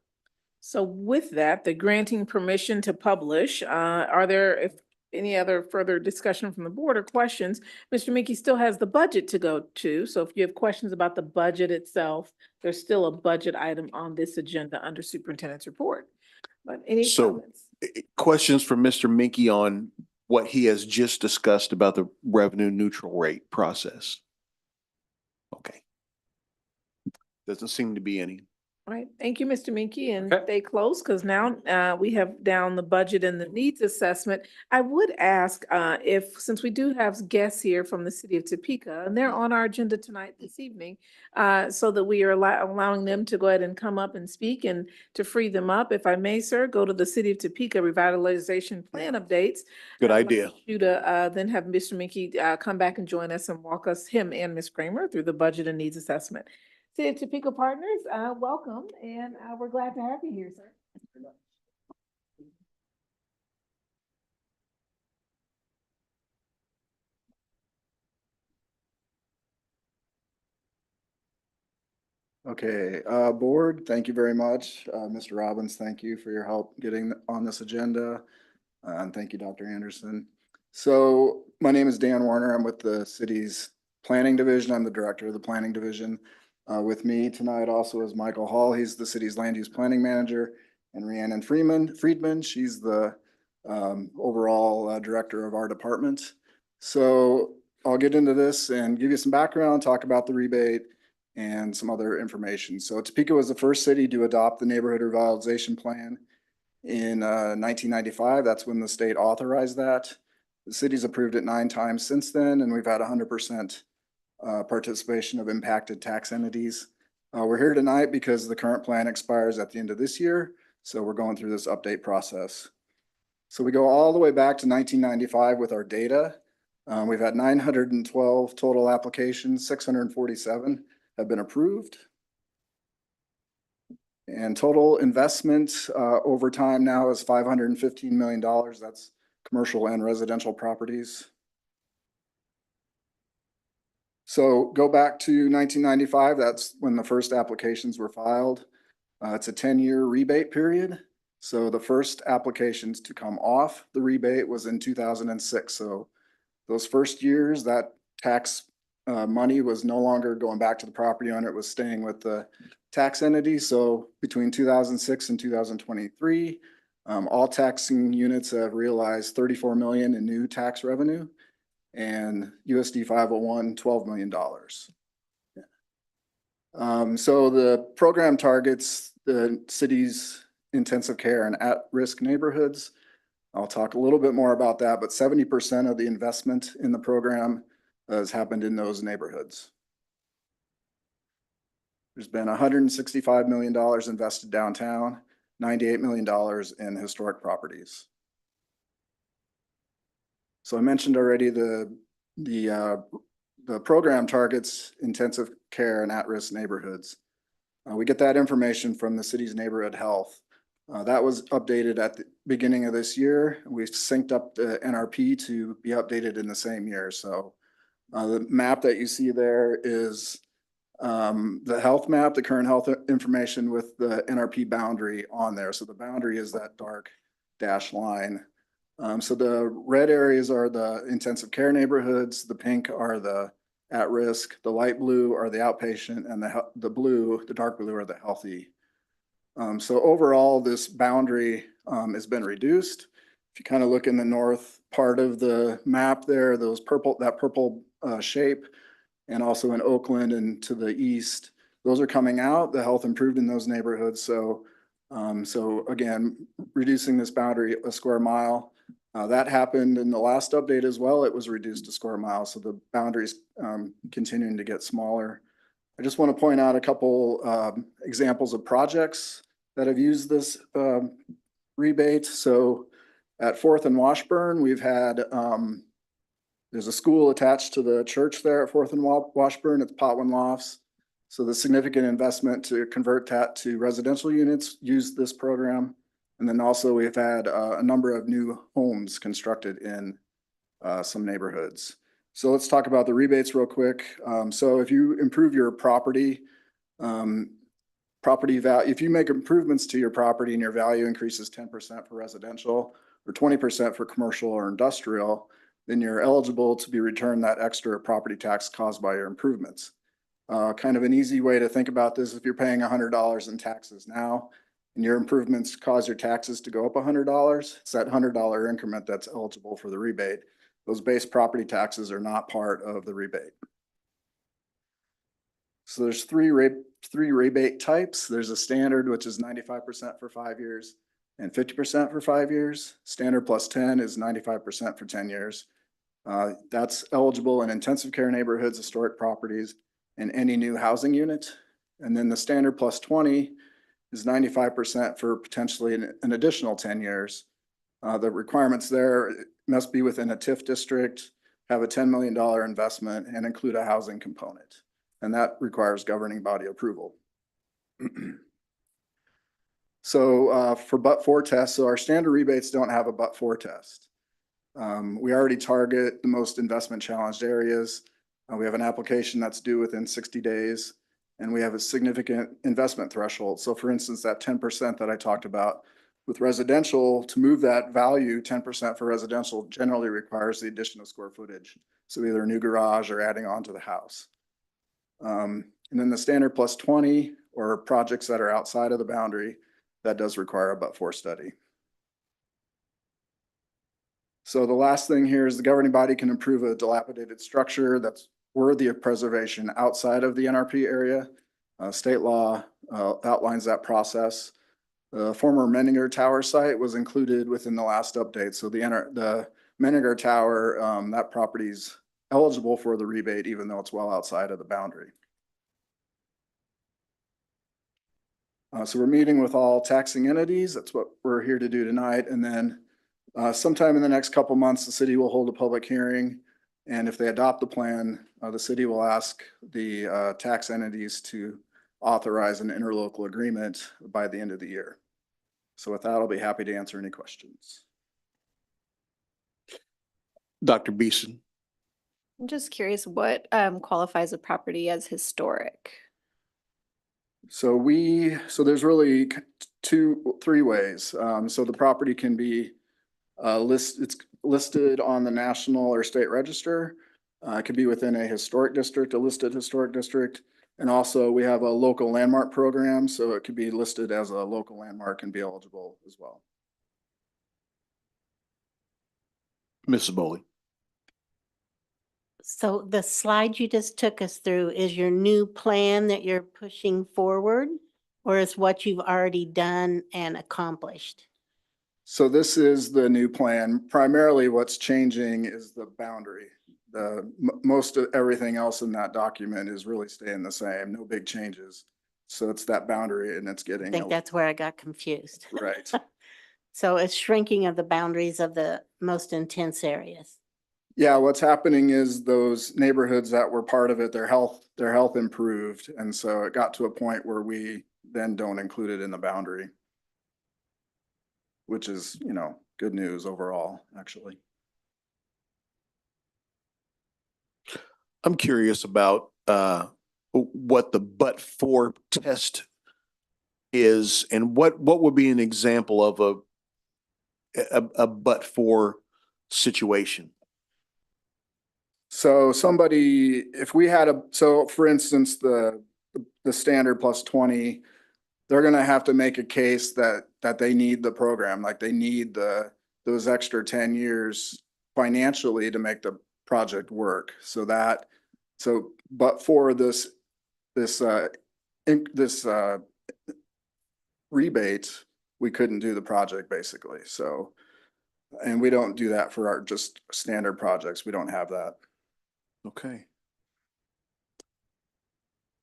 Speaker 3: So with that, the granting permission to publish, are there any other further discussion from the board or questions? Mr. Mickey still has the budget to go to. So if you have questions about the budget itself, there's still a budget item on this agenda under superintendent's report. But any comments?
Speaker 1: Questions for Mr. Minky on what he has just discussed about the revenue neutral rate process? Okay. Doesn't seem to be any.
Speaker 3: All right, thank you, Mr. Minky, and
Speaker 7: Okay.
Speaker 3: stay close because now we have down the budget and the needs assessment. I would ask since we do have guests here from the city of Topeka, and they're on our agenda tonight this evening, so that we are allowing them to go ahead and come up and speak, and to free them up, if I may, sir, go to the city of Topeka revitalization plan updates.
Speaker 1: Good
Speaker 3: I'd like
Speaker 1: idea.
Speaker 3: You to then have Mr. Minky come back and join us and walk us, him and Ms. Kramer, through the budget and needs assessment. City of Topeka partners, welcome, and we're glad to have you here, sir.
Speaker 14: Okay, board, thank you very much. Mr. Robbins, thank you for your help getting on this agenda. And thank you, Dr. Anderson. So my name is Dan Warner. I'm with the city's planning division. I'm the director of the planning division. With me tonight also is Michael Hall. He's the city's land use planning manager, and Rhiannon Friedman. She's the overall director of our department. So I'll get into this and give you some background, talk about the rebate and some other information. So Topeka was the first city to adopt the neighborhood revitalization plan in 1995. That's when the state authorized that. The city's approved it 9 times since then, and we've had 100% participation of impacted tax entities. We're here tonight because the current plan expires at the end of this year, so we're going through this update process. So we go all the way back to 1995 with our data. We've had 912 total applications, 647 have been approved. And total investment over time now is $515 million. That's commercial and residential properties. So go back to 1995, that's when the first applications were filed. It's a 10-year rebate period. So the first applications to come off the rebate was in 2006. So those first years, that tax money was no longer going back to the property owner, it was staying with the tax entity. So between 2006 and 2023, all taxing units have realized 34 million in new tax revenue, and USD 501, $12 million. So the program targets the city's intensive care and at-risk neighborhoods. I'll talk a little bit more about that, but 70% of the investment in the program has happened in those neighborhoods. There's been $165 million invested downtown, $98 million in historic properties. So I mentioned already the program targets intensive care and at-risk neighborhoods. We get that information from the city's neighborhood health. That was updated at the beginning of this year. We've synced up the NRP to be updated in the same year. So the map that you see there is the health map, the current health information with the NRP boundary on there. So the boundary is that dark dashed line. So the red areas are the intensive care neighborhoods, the pink are the at risk, the light blue are the outpatient, and the blue, the dark blue are the healthy. So overall, this boundary has been reduced. If you kind of look in the north part of the map there, that purple shape, and also in Oakland and to the east, those are coming out. The health improved in those neighborhoods. So again, reducing this boundary a square mile, that happened in the last update as well. It was reduced a square mile. So the boundaries continuing to get smaller. I just want to point out a couple examples of projects that have used this rebate. So at 4th and Washburn, we've had, there's a school attached to the church there at 4th and Washburn. It's Potwin Lofts. So the significant investment to convert that to residential units used this program. And then also we've had a number of new homes constructed in some neighborhoods. So let's talk about the rebates real quick. So if you improve your property value, if you make improvements to your property and your value increases 10% for residential or 20% for commercial or industrial, then you're eligible to be returned that extra property tax caused by your improvements. Kind of an easy way to think about this, if you're paying $100 in taxes now and your improvements cause your taxes to go up $100, it's that $100 increment that's eligible for the rebate. Those base property taxes are not part of the rebate. So there's three rebate types. There's a standard, which is 95% for 5 years and 50% for 5 years. Standard plus 10 is 95% for 10 years. That's eligible in intensive care neighborhoods, historic properties, and any new housing unit. And then the standard plus 20 is 95% for potentially an additional 10 years. The requirements there must be within a TIF district, have a $10 million investment, and include a housing component. And that requires governing body approval. So for but-for tests, so our standard rebates don't have a but-for test. We already target the most investment challenged areas. We have an application that's due within 60 days, and we have a significant investment threshold. So for instance, that 10% that I talked about with residential, to move that value, 10% for residential generally requires the addition of square footage. So either a new garage or adding on to the house. And then the standard plus 20 or projects that are outside of the boundary, that does require a but-for study. So the last thing here is the governing body can approve a dilapidated structure that's worthy of preservation outside of the NRP area. State law outlines that process. The former Menninger Tower site was included within the last update. So the Menninger Tower, that property's eligible for the rebate, even though it's well outside of the boundary. So we're meeting with all taxing entities. That's what we're here to do tonight. And then sometime in the next couple months, the city will hold a public hearing. And if they adopt the plan, the city will ask the tax entities to authorize an interlocal agreement by the end of the year. So with that, I'll be happy to answer any questions.
Speaker 1: Dr. Beeson.
Speaker 12: I'm just curious, what qualifies a property as historic?
Speaker 14: So there's really three ways. So the property can be it's listed on the national or state register. It could be within a historic district, a listed historic district. And also we have a local landmark program. So it could be listed as a local landmark and be eligible as well.
Speaker 1: Mrs. Bowley.
Speaker 10: So the slide you just took us through is your new plan that you're pushing forward, or is what you've already done and accomplished?
Speaker 14: So this is the new plan. Primarily what's changing is the boundary. Most of everything else in that document is really staying the same, no big changes. So it's that boundary and it's getting.
Speaker 10: I think that's where I got confused.
Speaker 14: Right.
Speaker 10: So it's shrinking of the boundaries of the most intense areas.
Speaker 14: Yeah, what's happening is those neighborhoods that were part of it, their health improved. And so it got to a point where we then don't include it in the boundary, which is, good news overall, actually.
Speaker 1: I'm curious about what the but-for test is and what would be an example of a but-for situation.
Speaker 14: So if we had for instance, the standard plus 20, they're going to have to make a case that they need the program, like they need those extra 10 years financially to make the project work. But for this this rebate, we couldn't do the project basically. So, and we don't do that for our just standard projects. We don't have that.
Speaker 1: Okay.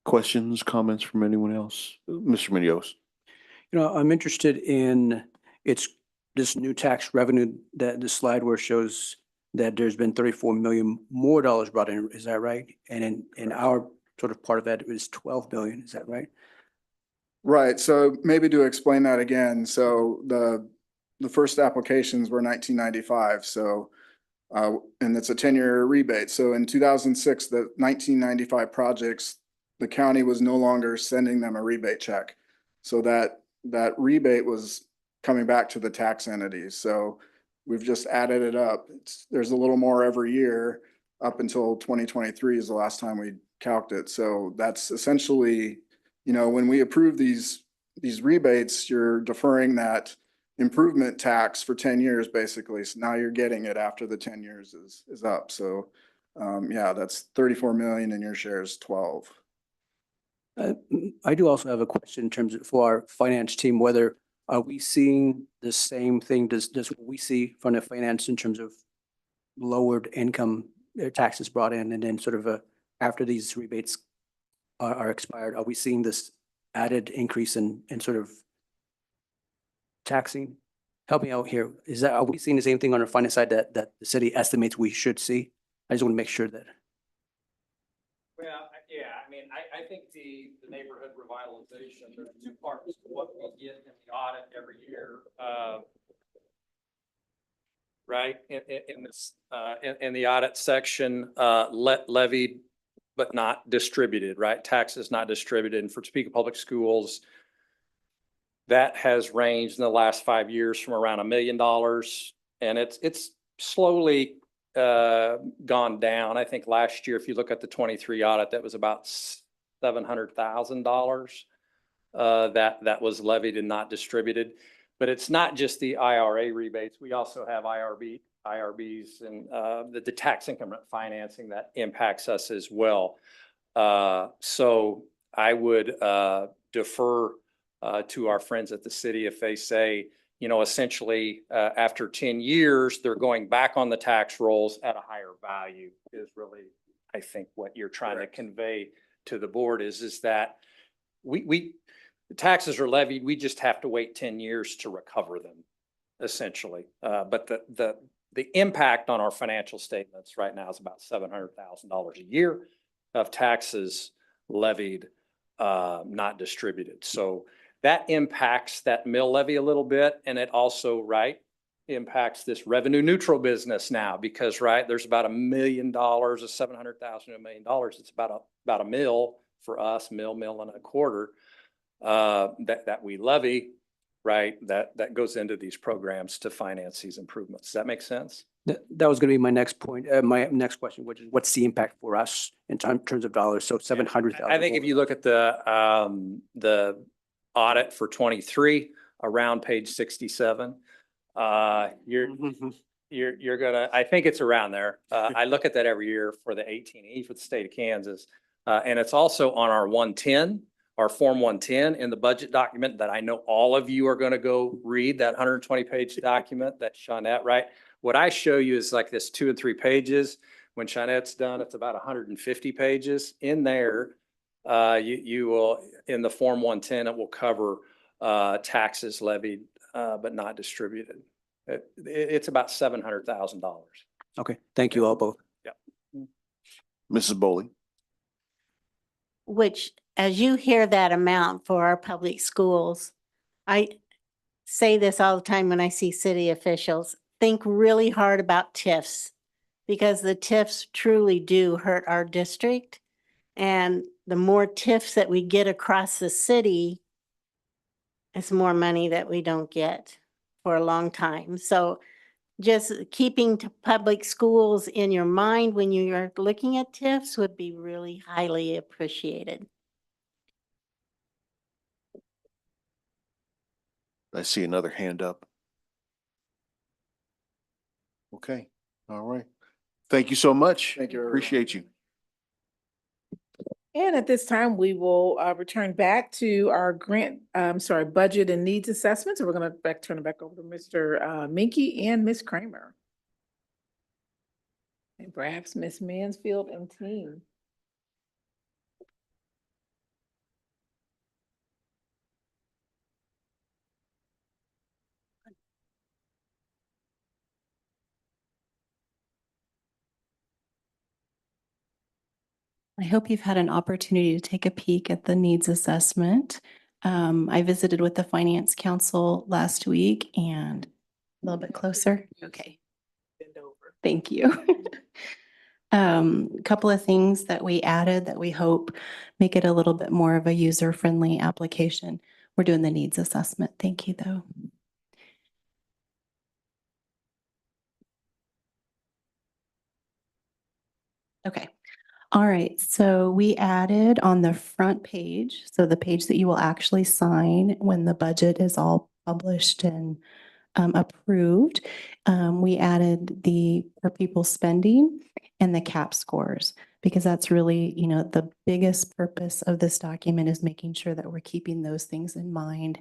Speaker 1: Questions, comments from anyone else? Mr. Medios?
Speaker 9: You know, I'm interested in this new tax revenue, that the slide where it shows that there's been 34 million more dollars brought in, is that right? And in our sort of part of that is 12 million, is that right?
Speaker 14: Right. So maybe to explain that again, so the first applications were 1995. So and it's a 10-year rebate. So in 2006, the 1995 projects, the county was no longer sending them a rebate check. So that rebate was coming back to the tax entities. So we've just added it up. There's a little more every year up until 2023 is the last time we calced it. So that's essentially, you know, when we approve these rebates, you're deferring that improvement tax for 10 years, basically. So now you're getting it after the 10 years is up. So, yeah, that's 34 million and your share is 12.
Speaker 9: I do also have a question in terms of for our finance team, whether are we seeing the same thing? Does what we see from the finance in terms of lowered income taxes brought in, and then sort of after these rebates are expired, are we seeing this added increase in sort of taxing? Help me out here. Are we seeing the same thing on our finance side that the city estimates we should see? I just want to make sure that.
Speaker 7: Well, yeah, I mean, I think the neighborhood revitalization, there's two parts to what we get in the audit every year. Right, in this, in the audit section, levied but not distributed, right? Taxes not distributed. And for Topeka Public Schools, that has ranged in the last 5 years from around $1 million. And it's slowly gone down. I think last year, if you look at the 23 audit, that was about $700,000 that was levied and not distributed. But it's not just the IRA rebates. We also have IRBs and the tax increment financing that impacts us as well. So I would defer to our friends at the city if they say, you know, essentially after 10 years, they're going back on the tax rolls at a higher value is really, I think, what you're trying to convey to the board is that the taxes are levied. We just have to wait 10 years to recover them, essentially. But the impact on our financial statements right now is about $700,000 a year of taxes levied, not distributed. So that impacts that mill levy a little bit. And it also, right, impacts this revenue neutral business now because, right, there's about $1 million of $700,000 to $1 million. It's about a mill for us, mill and a quarter. That we levy, right, that goes into these programs to finance these improvements. Does that make sense?
Speaker 9: That was going to be my next point, my next question, which is what's the impact for us in terms of dollars? So 700,000.
Speaker 7: I think if you look at the audit for 23 around page 67, you're gonna, I think it's around there. I look at that every year for the 18E for the state of Kansas. And it's also on our 110. Our Form 110 in the budget document that I know all of you are going to go read, that 120-page document that Shawnette, right? What I show you is like this 2 and 3 pages. When Shawnette's done, it's about 150 pages. In there, you will, in the Form 110, it will cover taxes levied but not distributed. It's about $700,000.
Speaker 9: Okay, thank you all both.
Speaker 7: Yeah.
Speaker 1: Mrs. Bowling?
Speaker 10: Which, as you hear that amount for our public schools, I say this all the time when I see city officials, think really hard about TIFs because the TIFs truly do hurt our district. And the more TIFs that we get across the city, it's more money that we don't get for a long time. So just keeping to public schools in your mind when you are looking at TIFs would be really highly appreciated.
Speaker 1: I see another hand up. Okay, all right. Thank you so much.
Speaker 14: Thank you, everyone.
Speaker 1: Appreciate you.
Speaker 3: And at this time, we will return back to our budget and needs assessments. And we're going to turn it back over to Mr. Minky and Ms. Kramer. And perhaps Ms. Mansfield and team.
Speaker 15: I hope you've had an opportunity to take a peek at the needs assessment. I visited with the Finance Council last week and a little bit closer. Okay. Thank you. A couple of things that we added that we hope make it a little bit more of a user-friendly application. We're doing the needs assessment. Thank you, though. Okay. All right, so we added on the front page, so the page that you will actually sign when the budget is all published and approved, we added the per pupil spending and the CAP scores, because that's really, the biggest purpose of this document is making sure that we're keeping those things in mind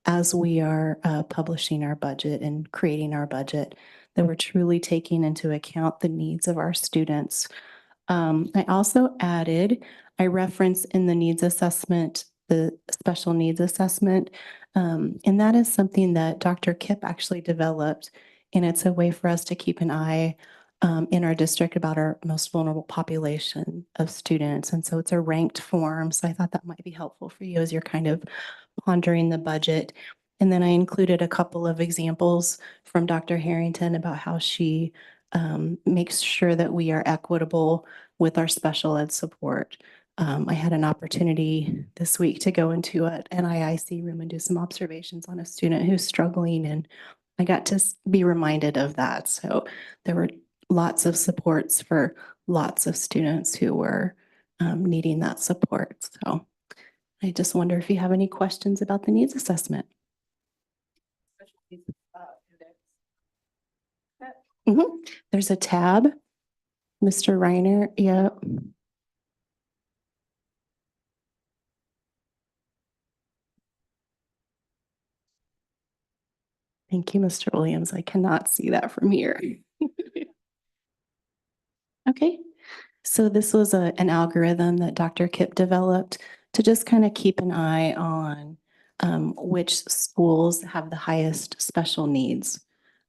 Speaker 15: as we are publishing our budget and creating our budget, that we're truly taking into account the needs of our students. I also added, I reference in the needs assessment, the special needs assessment, and that is something that Dr. Kipp actually developed. And it's a way for us to keep an eye in our district about our most vulnerable population of students. And so it's a ranked form. So I thought that might be helpful for you as you're kind of pondering the budget. And then I included a couple of examples from Dr. Harrington about how she makes sure that we are equitable with our special ed support. I had an opportunity this week to go into an IIC room and do some observations on a student who's struggling, and I got to be reminded of that. So there were lots of supports for lots of students who were needing that support. So I just wonder if you have any questions about the needs assessment. There's a tab, Mr. Reiner. Yeah. Thank you, Mr. Williams. I cannot see that from here. Okay. So this was an algorithm that Dr. Kipp developed to just kind of keep an eye on which schools have the highest special needs.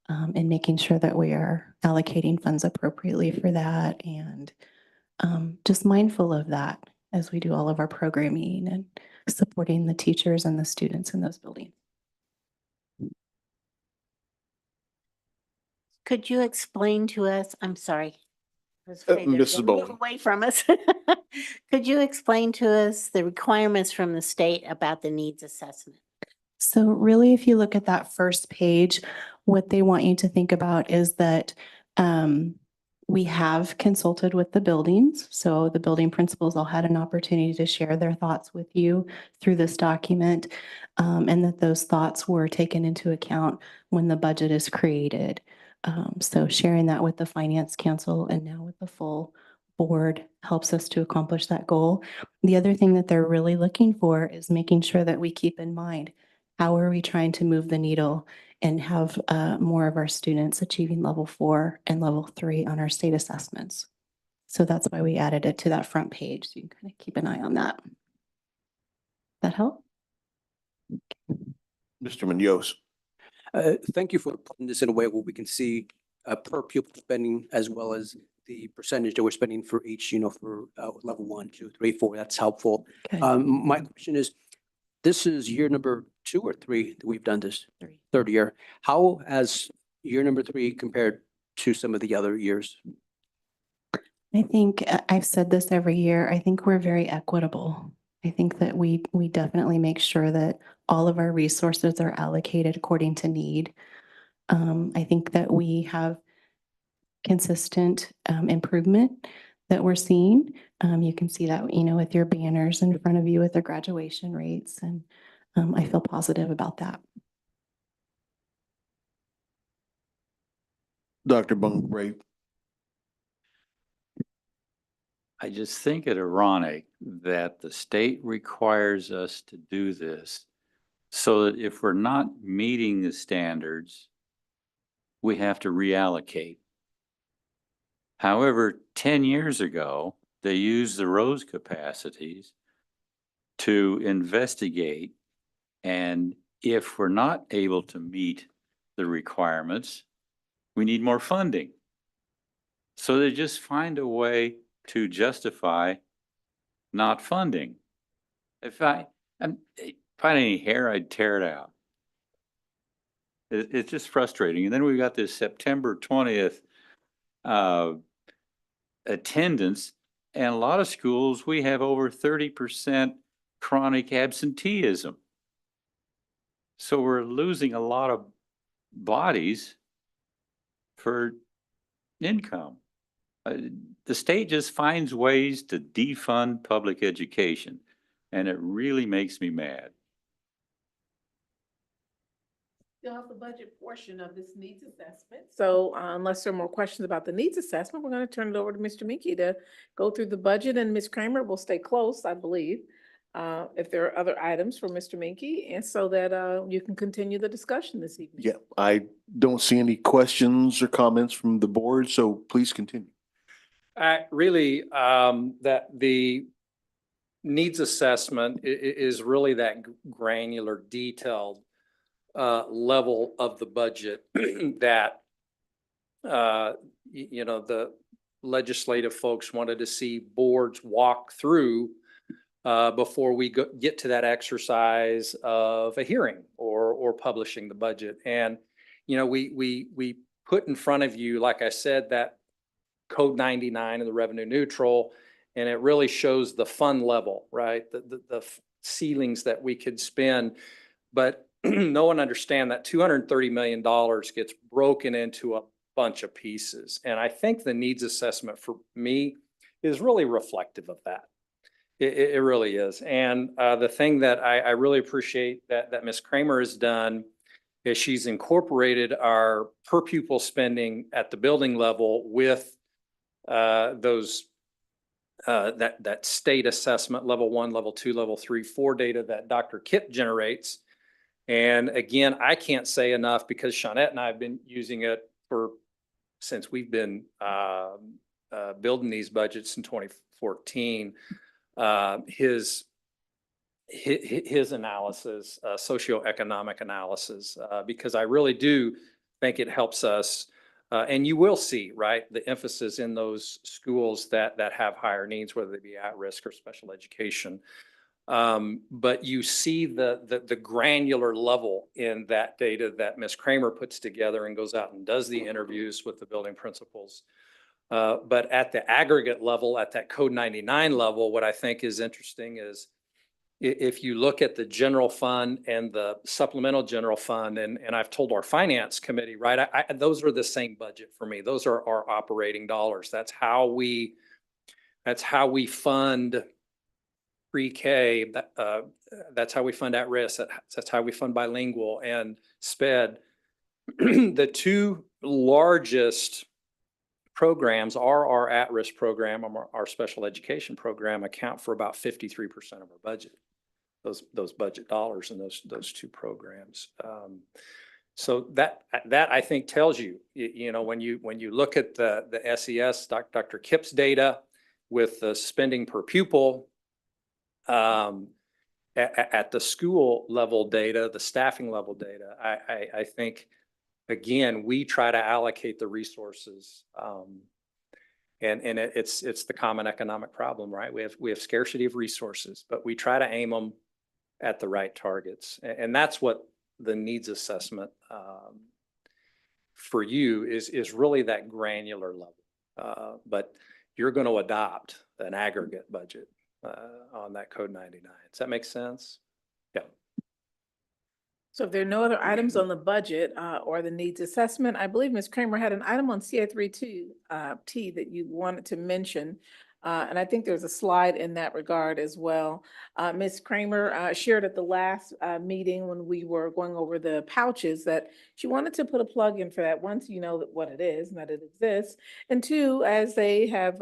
Speaker 15: And making sure that we are allocating funds appropriately for that, and just mindful of that as we do all of our programming and supporting the teachers and the students in those buildings.
Speaker 10: Could you explain to us, I'm sorry. I was afraid they were
Speaker 1: Mrs.
Speaker 10: gonna move
Speaker 1: Bowen.
Speaker 10: away from us. Could you explain to us the requirements from the state about the needs assessment?
Speaker 15: So really, if you look at that first page, what they want you to think about is that we have consulted with the buildings. So the building principals all had an opportunity to share their thoughts with you through this document, and that those thoughts were taken into account when the budget is created. So sharing that with the Finance Council and now with the full board helps us to accomplish that goal. The other thing that they're really looking for is making sure that we keep in mind, how are we trying to move the needle and have more of our students achieving level 4 and level 3 on our state assessments? So that's why we added it to that front page. So you can kind of keep an eye on that. That help?
Speaker 1: Mr. Munoz.
Speaker 9: Thank you for putting this in a way where we can see per pupil spending as well as the percentage that we're spending for each, for level 1, 2, 3, 4. That's helpful.
Speaker 15: Okay.
Speaker 9: My question is, this is year number 2 or 3 that we've done this?
Speaker 15: 3.
Speaker 9: Third year. How has year number 3 compared to some of the other years?
Speaker 15: I think I've said this every year. I think we're very equitable. I think that we definitely make sure that all of our resources are allocated according to need. I think that we have consistent improvement that we're seeing. You can see that, with your banners in front of you with the graduation rates, and I feel positive about that.
Speaker 1: Dr. Bungray.
Speaker 8: I just think it ironic that the state requires us to do this so that if we're not meeting the standards, we have to reallocate. However, 10 years ago, they used the Rose capacities to investigate, and if we're not able to meet the requirements, we need more funding. So they just find a way to justify not funding. If I had any hair, I'd tear it out. It's just frustrating. And then we've got this September 20th attendance, and a lot of schools, we have over 30% chronic absenteeism. So we're losing a lot of bodies for income. The state just finds ways to defund public education, and it really makes me mad.
Speaker 3: Still have the budget portion of this needs assessment. So unless there are more questions about the needs assessment, we're going to turn it over to Mr. Minky to go through the budget, and Ms. Kramer will stay close, I believe, if there are other items for Mr. Minky, and so that you can continue the discussion this evening.
Speaker 1: Yeah, I don't see any questions or comments from the board, so please continue.
Speaker 7: Really, that the needs assessment is really that granular, detailed level of the budget that the legislative folks wanted to see boards walk through before we get to that exercise of a hearing or publishing the budget. And we put in front of you, like I said, that Code 99 and the revenue neutral, and it really shows the fund level, right? The ceilings that we could spend, but no one understand that $230 million gets broken into a bunch of pieces. And I think the needs assessment for me is really reflective of that. It really is. And the thing that I really appreciate that Ms. Kramer has done is she's incorporated our per pupil spending at the building level with that state assessment, level 1, level 2, level 3, 4 data that Dr. Kipp generates. And again, I can't say enough because Shawnette and I have been using it since we've been building these budgets in 2014. His analysis, socioeconomic analysis, because I really do think it helps us. And you will see, right, the emphasis in those schools that have higher needs, whether they be at risk or special education. But you see the granular level in that data that Ms. Kramer puts together and goes out and does the interviews with the building principals. But at the aggregate level, at that Code 99 level, what I think is interesting is if you look at the general fund and the supplemental general fund, and I've told our finance committee, right, those are the same budget for me. Those are our operating dollars. That's how we fund pre-K. That's how we fund at risk. That's how we fund bilingual and SPED. The two largest programs are our at-risk program and our special education program account for about 53% of our budget. Those budget dollars in those two programs. So that I think tells you, when you look at the SES, Dr. Kipp's data with the spending per pupil, at the school level data, the staffing level data, I think, again, we try to allocate the resources. And it's the common economic problem, right? We have scarcity of resources, but we try to aim them at the right targets. And that's what the needs assessment for you is really that granular level. But you're going to adopt an aggregate budget on that Code 99. Does that make sense? Yeah.
Speaker 3: So if there are no other items on the budget or the needs assessment, I believe Ms. Kramer had an item on CA32T that you wanted to mention. And I think there's a slide in that regard as well. Ms. Kramer shared at the last meeting when we were going over the pouches that she wanted to put a plug in for that. One, so you know what it is and that it exists. And two, as they have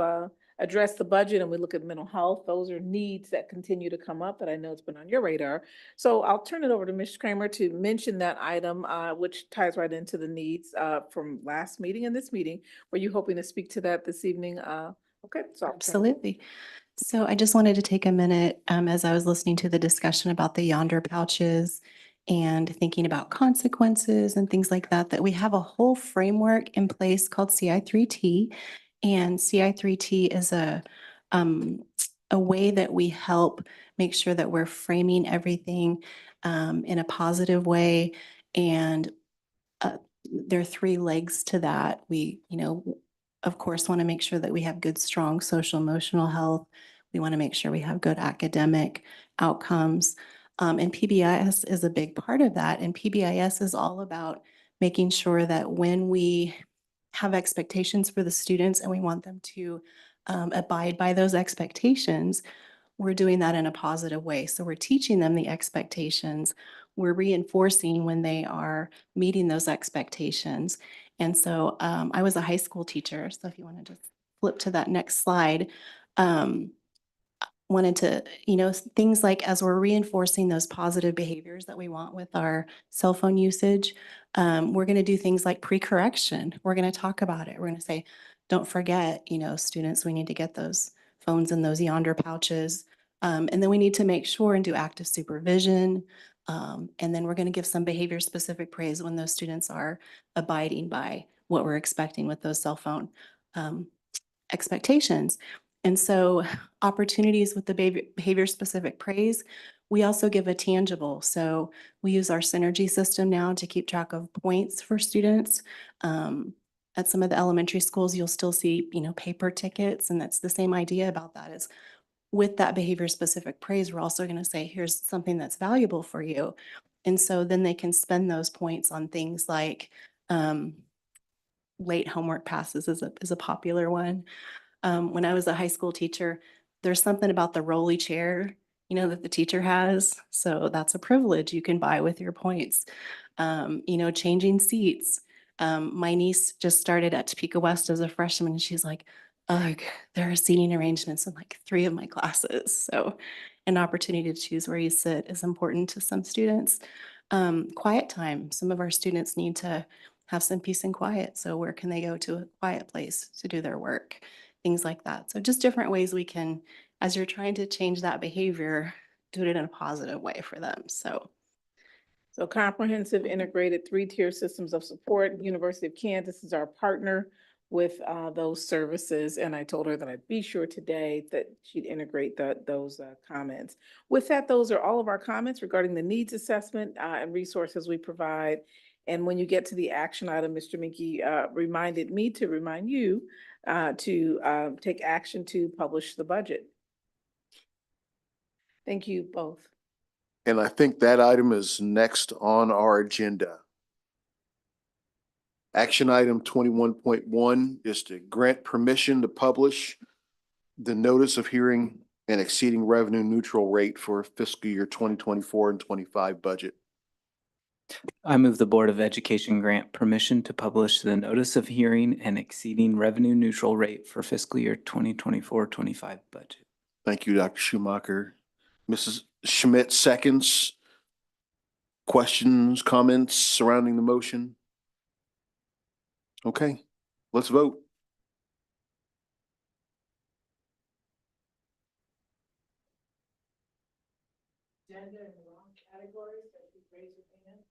Speaker 3: address the budget and we look at mental health, those are needs that continue to come up that I know it's been on your radar. So I'll turn it over to Ms. Kramer to mention that item, which ties right into the needs from last meeting and this meeting. Were you hoping to speak to that this evening? Okay, so I'll turn it-
Speaker 15: Absolutely. So I just wanted to take a minute, as I was listening to the discussion about the yonder pouches and thinking about consequences and things like that, that we have a whole framework in place called CI3T. And CI3T is a way that we help make sure that we're framing everything in a positive way. And there are three legs to that. We, of course, want to make sure that we have good, strong social emotional health. We want to make sure we have good academic outcomes. And PBIS is a big part of that. And PBIS is all about making sure that when we have expectations for the students and we want them to abide by those expectations, we're doing that in a positive way. So we're teaching them the expectations. We're reinforcing when they are meeting those expectations. And so I was a high school teacher. So if you want to just flip to that next slide, wanted to, things like as we're reinforcing those positive behaviors that we want with our cell phone usage, we're going to do things like pre-correction. We're going to talk about it. We're going to say, don't forget, students, we need to get those phones in those yonder pouches. And then we need to make sure and do active supervision. And then we're going to give some behavior specific praise when those students are abiding by what we're expecting with those cell phone expectations. And so opportunities with the behavior specific praise, we also give a tangible. So we use our synergy system now to keep track of points for students. At some of the elementary schools, you'll still see, paper tickets. And that's the same idea about that is with that behavior specific praise, we're also going to say, here's something that's valuable for you. And so then they can spend those points on things like late homework passes is a popular one. When I was a high school teacher, there's something about the rolly chair, that the teacher has. So that's a privilege you can buy with your points. Changing seats. My niece just started at Topeka West as a freshman and she's like, ugh, there are seating arrangements in like 3 of my classes. So an opportunity to choose where you sit is important to some students. Quiet time. Some of our students need to have some peace and quiet. So where can they go to a quiet place to do their work? Things like that. So just different ways we can, as you're trying to change that behavior, do it in a positive way for them. So
Speaker 3: comprehensive integrated 3-tier systems of support. University of Kansas is our partner with those services. And I told her that I'd be sure today that she'd integrate those comments. With that, those are all of our comments regarding the needs assessment and resources we provide. And when you get to the action item, Mr. Minky reminded me to remind you to take action to publish the budget. Thank you both.
Speaker 1: And I think that item is next on our agenda. Action item 21.1 is to grant permission to publish the notice of hearing and exceeding revenue neutral rate for fiscal year 2024 and 25 budget.
Speaker 6: I move the Board of Education grant permission to publish the notice of hearing and exceeding revenue neutral rate for fiscal year 2024-25 budget.
Speaker 1: Thank you, Dr. Schumacher. Mrs. Schmidt seconds. Questions, comments surrounding the motion? Okay, let's vote.
Speaker 3: Agenda in the wrong categories, so if you raise your hand.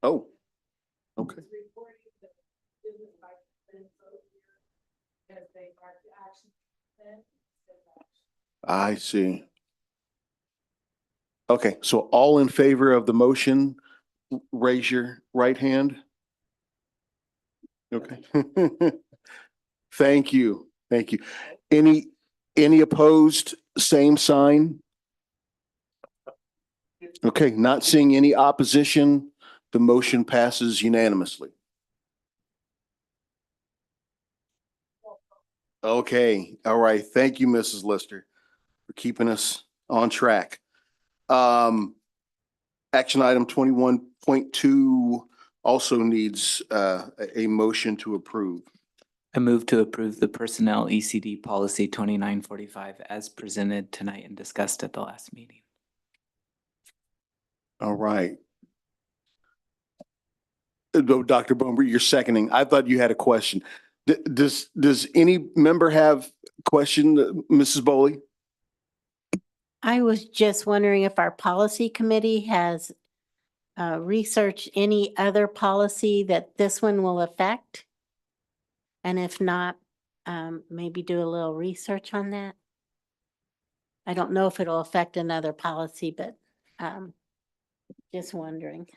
Speaker 1: Oh, okay.
Speaker 3: It's reporting the business by vote here as they mark the action then instead of action.
Speaker 1: I see. Okay, so all in favor of the motion, raise your right hand. Okay. Thank you. Thank you. Any opposed, same sign? Okay, not seeing any opposition, the motion passes unanimously. Okay, all right. Thank you, Mrs. Lister, for keeping us on track. Action item 21.2 also needs a motion to approve.
Speaker 6: I move to approve the Personnel ECD Policy 2945 as presented tonight and discussed at the last meeting.
Speaker 1: All right. Dr. Bomer, you're seconding. I thought you had a question. Does any member have a question, Mrs. Bowley?
Speaker 10: I was just wondering if our policy committee has researched any other policy that this one will affect? And if not, maybe do a little research on that. I don't know if it'll affect another policy, but just wondering.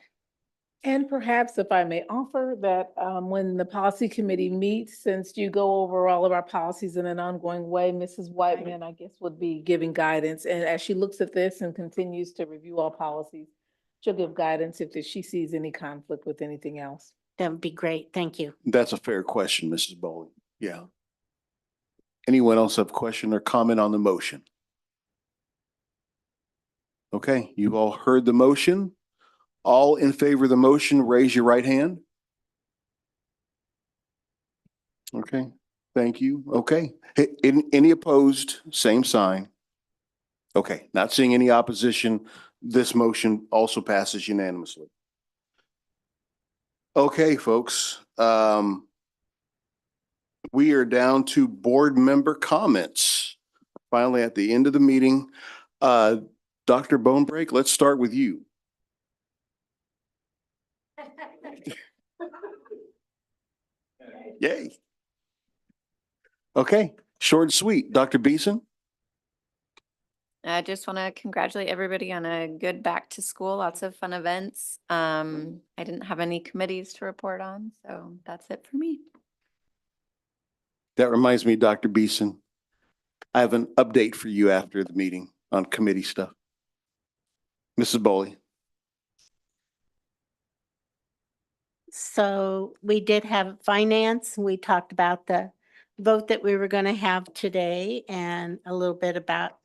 Speaker 3: And perhaps if I may offer that, when the policy committee meets, since you go over all of our policies in an ongoing way, Mrs. Whiteman, I guess, would be giving guidance. And as she looks at this and continues to review all policies, she'll give guidance if she sees any conflict with anything else.
Speaker 10: That would be great. Thank you.
Speaker 1: That's a fair question, Mrs. Bowley. Yeah. Anyone else have a question or comment on the motion? Okay, you've all heard the motion. All in favor of the motion, raise your right hand. Okay, thank you. Okay, any opposed, same sign. Okay, not seeing any opposition. This motion also passes unanimously. Okay, folks, we are down to board member comments. Finally, at the end of the meeting, Dr. Bonebreak, let's start with you. Yay. Okay, short and sweet. Dr. Beeson?
Speaker 12: I just want to congratulate everybody on a good back to school, lots of fun events. I didn't have any committees to report on, so that's it for me.
Speaker 1: That reminds me, Dr. Beeson, I have an update for you after the meeting on committee stuff. Mrs. Bowley.
Speaker 10: So we did have finance. We talked about the vote that we were going to have today and a little bit about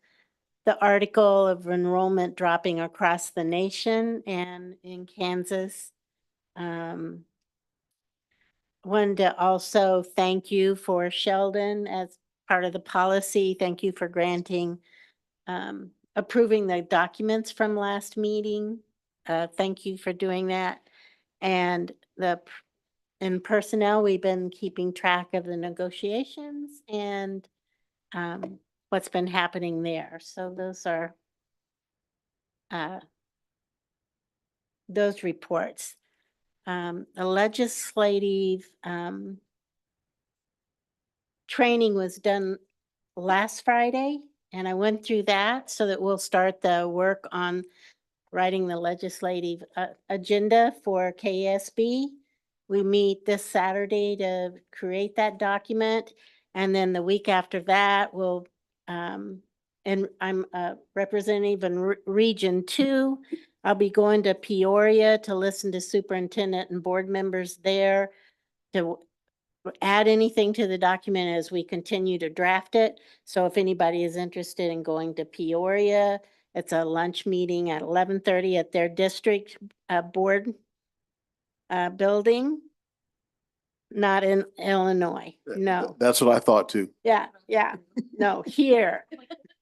Speaker 10: the article of enrollment dropping across the nation and in Kansas. Wanted to also thank you for Sheldon as part of the policy. Thank you for granting, approving the documents from last meeting. Thank you for doing that. And in personnel, we've been keeping track of the negotiations and what's been happening there. So those are those reports. A legislative training was done last Friday, and I went through that so that we'll start the work on writing the legislative agenda for KSB. We meet this Saturday to create that document, and then the week after that, we'll, and I'm a representative in Region 2. I'll be going to Peoria to listen to superintendent and board members there to add anything to the document as we continue to draft it. So if anybody is interested in going to Peoria, it's a lunch meeting at 11:30 at their district board building. Not in Illinois, no.
Speaker 1: That's what I thought too.
Speaker 10: Yeah, no, here.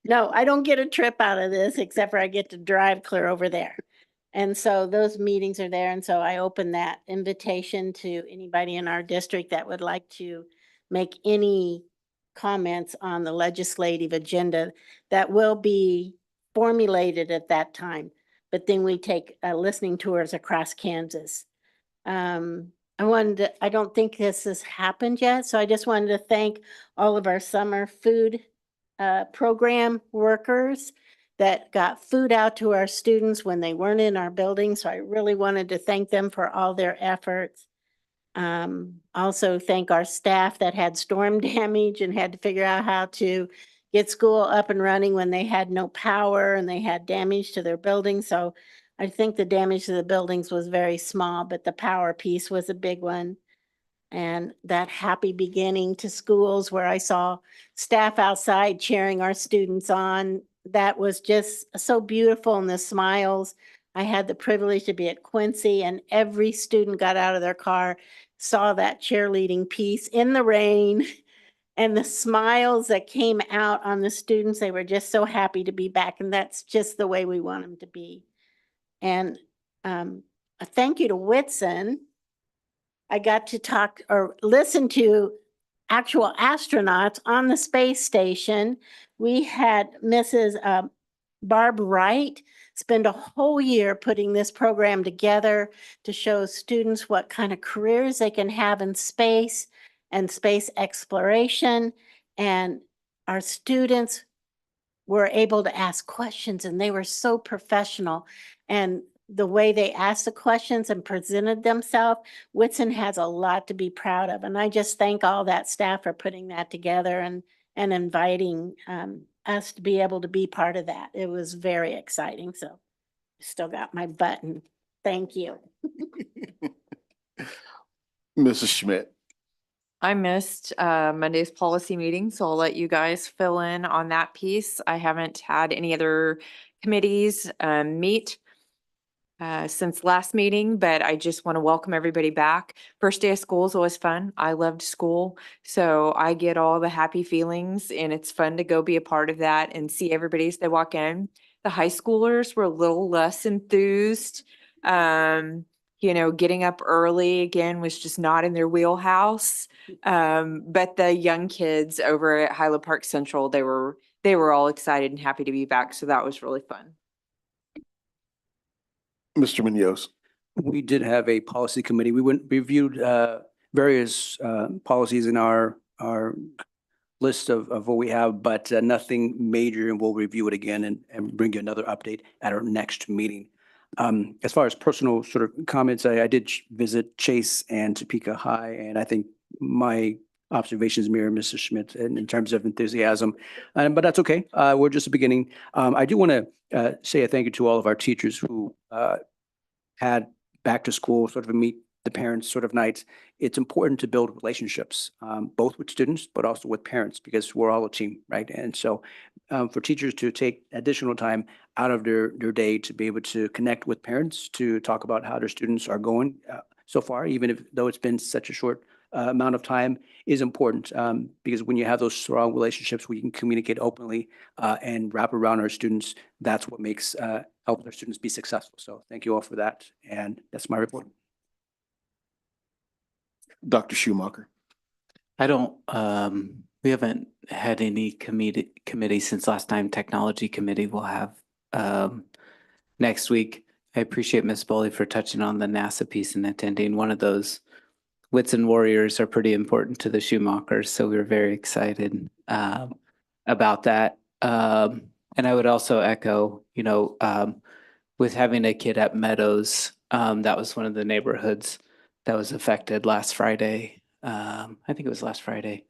Speaker 10: No, I don't get a trip out of this except for I get to drive clear over there. And so those meetings are there. And so I open that invitation to anybody in our district that would like to make any comments on the legislative agenda that will be formulated at that time. But then we take listening tours across Kansas. I don't think this has happened yet, so I just wanted to thank all of our summer food program workers that got food out to our students when they weren't in our building. So I really wanted to thank them for all their efforts. Also thank our staff that had storm damage and had to figure out how to get school up and running when they had no power and they had damage to their building. So I think the damage to the buildings was very small, but the power piece was a big one. And that happy beginning to schools where I saw staff outside cheering our students on, that was just so beautiful, and the smiles. I had the privilege to be at Quincy and every student got out of their car saw that cheerleading piece in the rain and the smiles that came out on the students. They were just so happy to be back, and that's just the way we want them to be. And a thank you to Whitson. I got to talk or listen to actual astronauts on the space station. We had Mrs. Barb Wright spend a whole year putting this program together to show students what kind of careers they can have in space and space exploration. And our students were able to ask questions, and they were so professional. And the way they asked the questions and presented themselves, Whitson has a lot to be proud of. And I just thank all that staff for putting that together and inviting us to be able to be part of that. It was very exciting. So still got my button. Thank you.
Speaker 1: Mrs. Schmidt.
Speaker 11: I missed Monday's policy meeting, so I'll let you guys fill in on that piece. I haven't had any other committees meet since last meeting, but I just want to welcome everybody back. First day of school is always fun. I loved school, so I get all the happy feelings, and it's fun to go be a part of that and see everybody as they walk in. The high schoolers were a little less enthused. Getting up early again was just not in their wheelhouse. But the young kids over at Highland Park Central, they were all excited and happy to be back. So that was really fun.
Speaker 1: Mr. Munoz.
Speaker 9: We did have a policy committee. We reviewed various policies in our list of what we have, but nothing major, and we'll review it again and bring you another update at our next meeting. As far as personal sort of comments, I did visit Chase and Topeka High, and I think my observations mirror Mrs. Schmidt in terms of enthusiasm, but that's okay. We're just beginning. I do want to say a thank you to all of our teachers who had back to school sort of a meet the parents sort of nights. It's important to build relationships, both with students, but also with parents, because we're all a team, right? And so for teachers to take additional time out of their day to be able to connect with parents, to talk about how their students are going so far, even though it's been such a short amount of time, is important, because when you have those strong relationships, we can communicate openly and wrap around our students. That's what makes help our students be successful. So thank you all for that. And that's my report.
Speaker 1: Dr. Schumacher.
Speaker 6: I don't, we haven't had any committee since last time. Technology committee will have next week. I appreciate Ms. Boley for touching on the NASA piece and attending. One of those Whitson Warriors are pretty important to the Schumachers, so we were very excited about that. And I would also echo, with having a kid at Meadows, that was one of the neighborhoods that was affected last Friday. I think it was last Friday.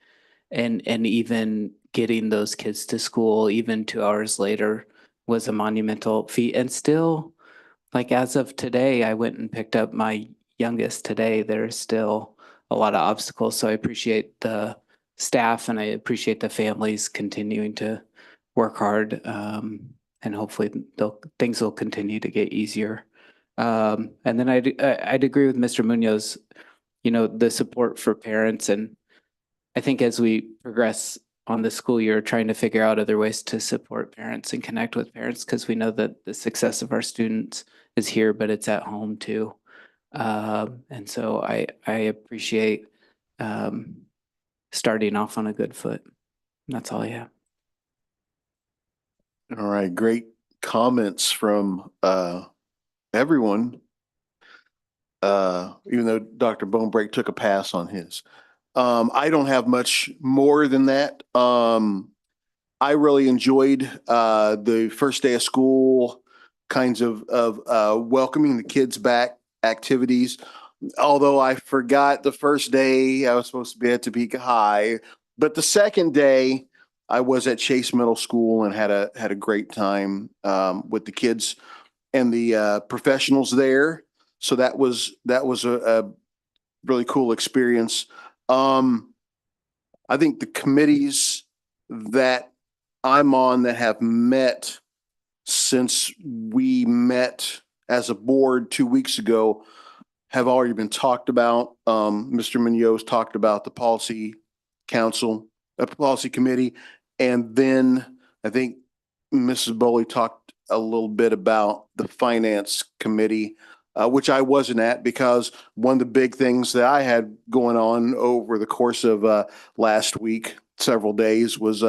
Speaker 6: And even getting those kids to school, even 2 hours later, was a monumental feat. And still, like as of today, I went and picked up my youngest today. There's still a lot of obstacles. So I appreciate the staff and I appreciate the families continuing to work hard. And hopefully things will continue to get easier. And then I'd agree with Mr. Munoz, the support for parents. And I think as we progress on the school year, trying to figure out other ways to support parents and connect with parents, because we know that the success of our students is here, but it's at home too. And so I appreciate starting off on a good foot. That's all I have.
Speaker 1: All right, great comments from everyone. Even though Dr. Bonebreak took a pass on his. I don't have much more than that. I really enjoyed the first day of school kinds of welcoming the kids back activities. Although I forgot the first day I was supposed to be at Topeka High, but the second day I was at Chase Middle School and had a great time with the kids and the professionals there. So that was a really cool experience. I think the committees that I'm on that have met since we met as a board 2 weeks ago have already been talked about. Mr. Munoz talked about the policy council, policy committee. And then I think Mrs. Bowley talked a little bit about the finance committee, which I wasn't at because one of the big things that I had going on over the course of last week, several days, was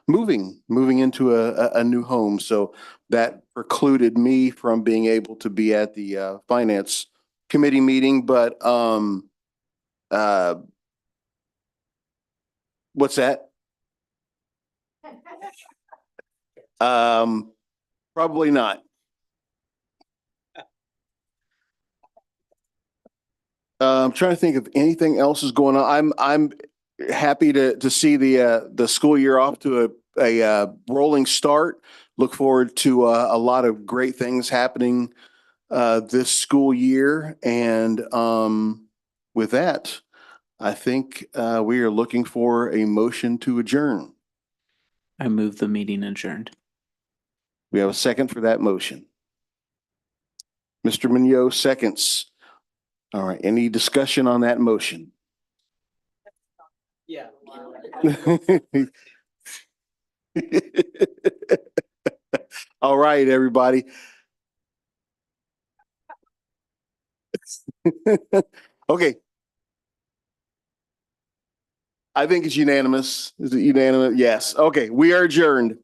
Speaker 1: moving into a new home. So that precluded me from being able to be at the finance committee meeting. But what's that? Probably not. I'm trying to think if anything else is going on. I'm happy to see the school year off to a rolling start. Look forward to a lot of great things happening this school year. And with that, I think we are looking for a motion to adjourn.
Speaker 6: I move the meeting adjourned.
Speaker 1: We have a second for that motion. Mr. Munoz seconds. All right, any discussion on that motion?
Speaker 9: Yeah.
Speaker 1: All right, everybody. Okay. I think it's unanimous. Is it unanimous? Yes. Okay, we are adjourned.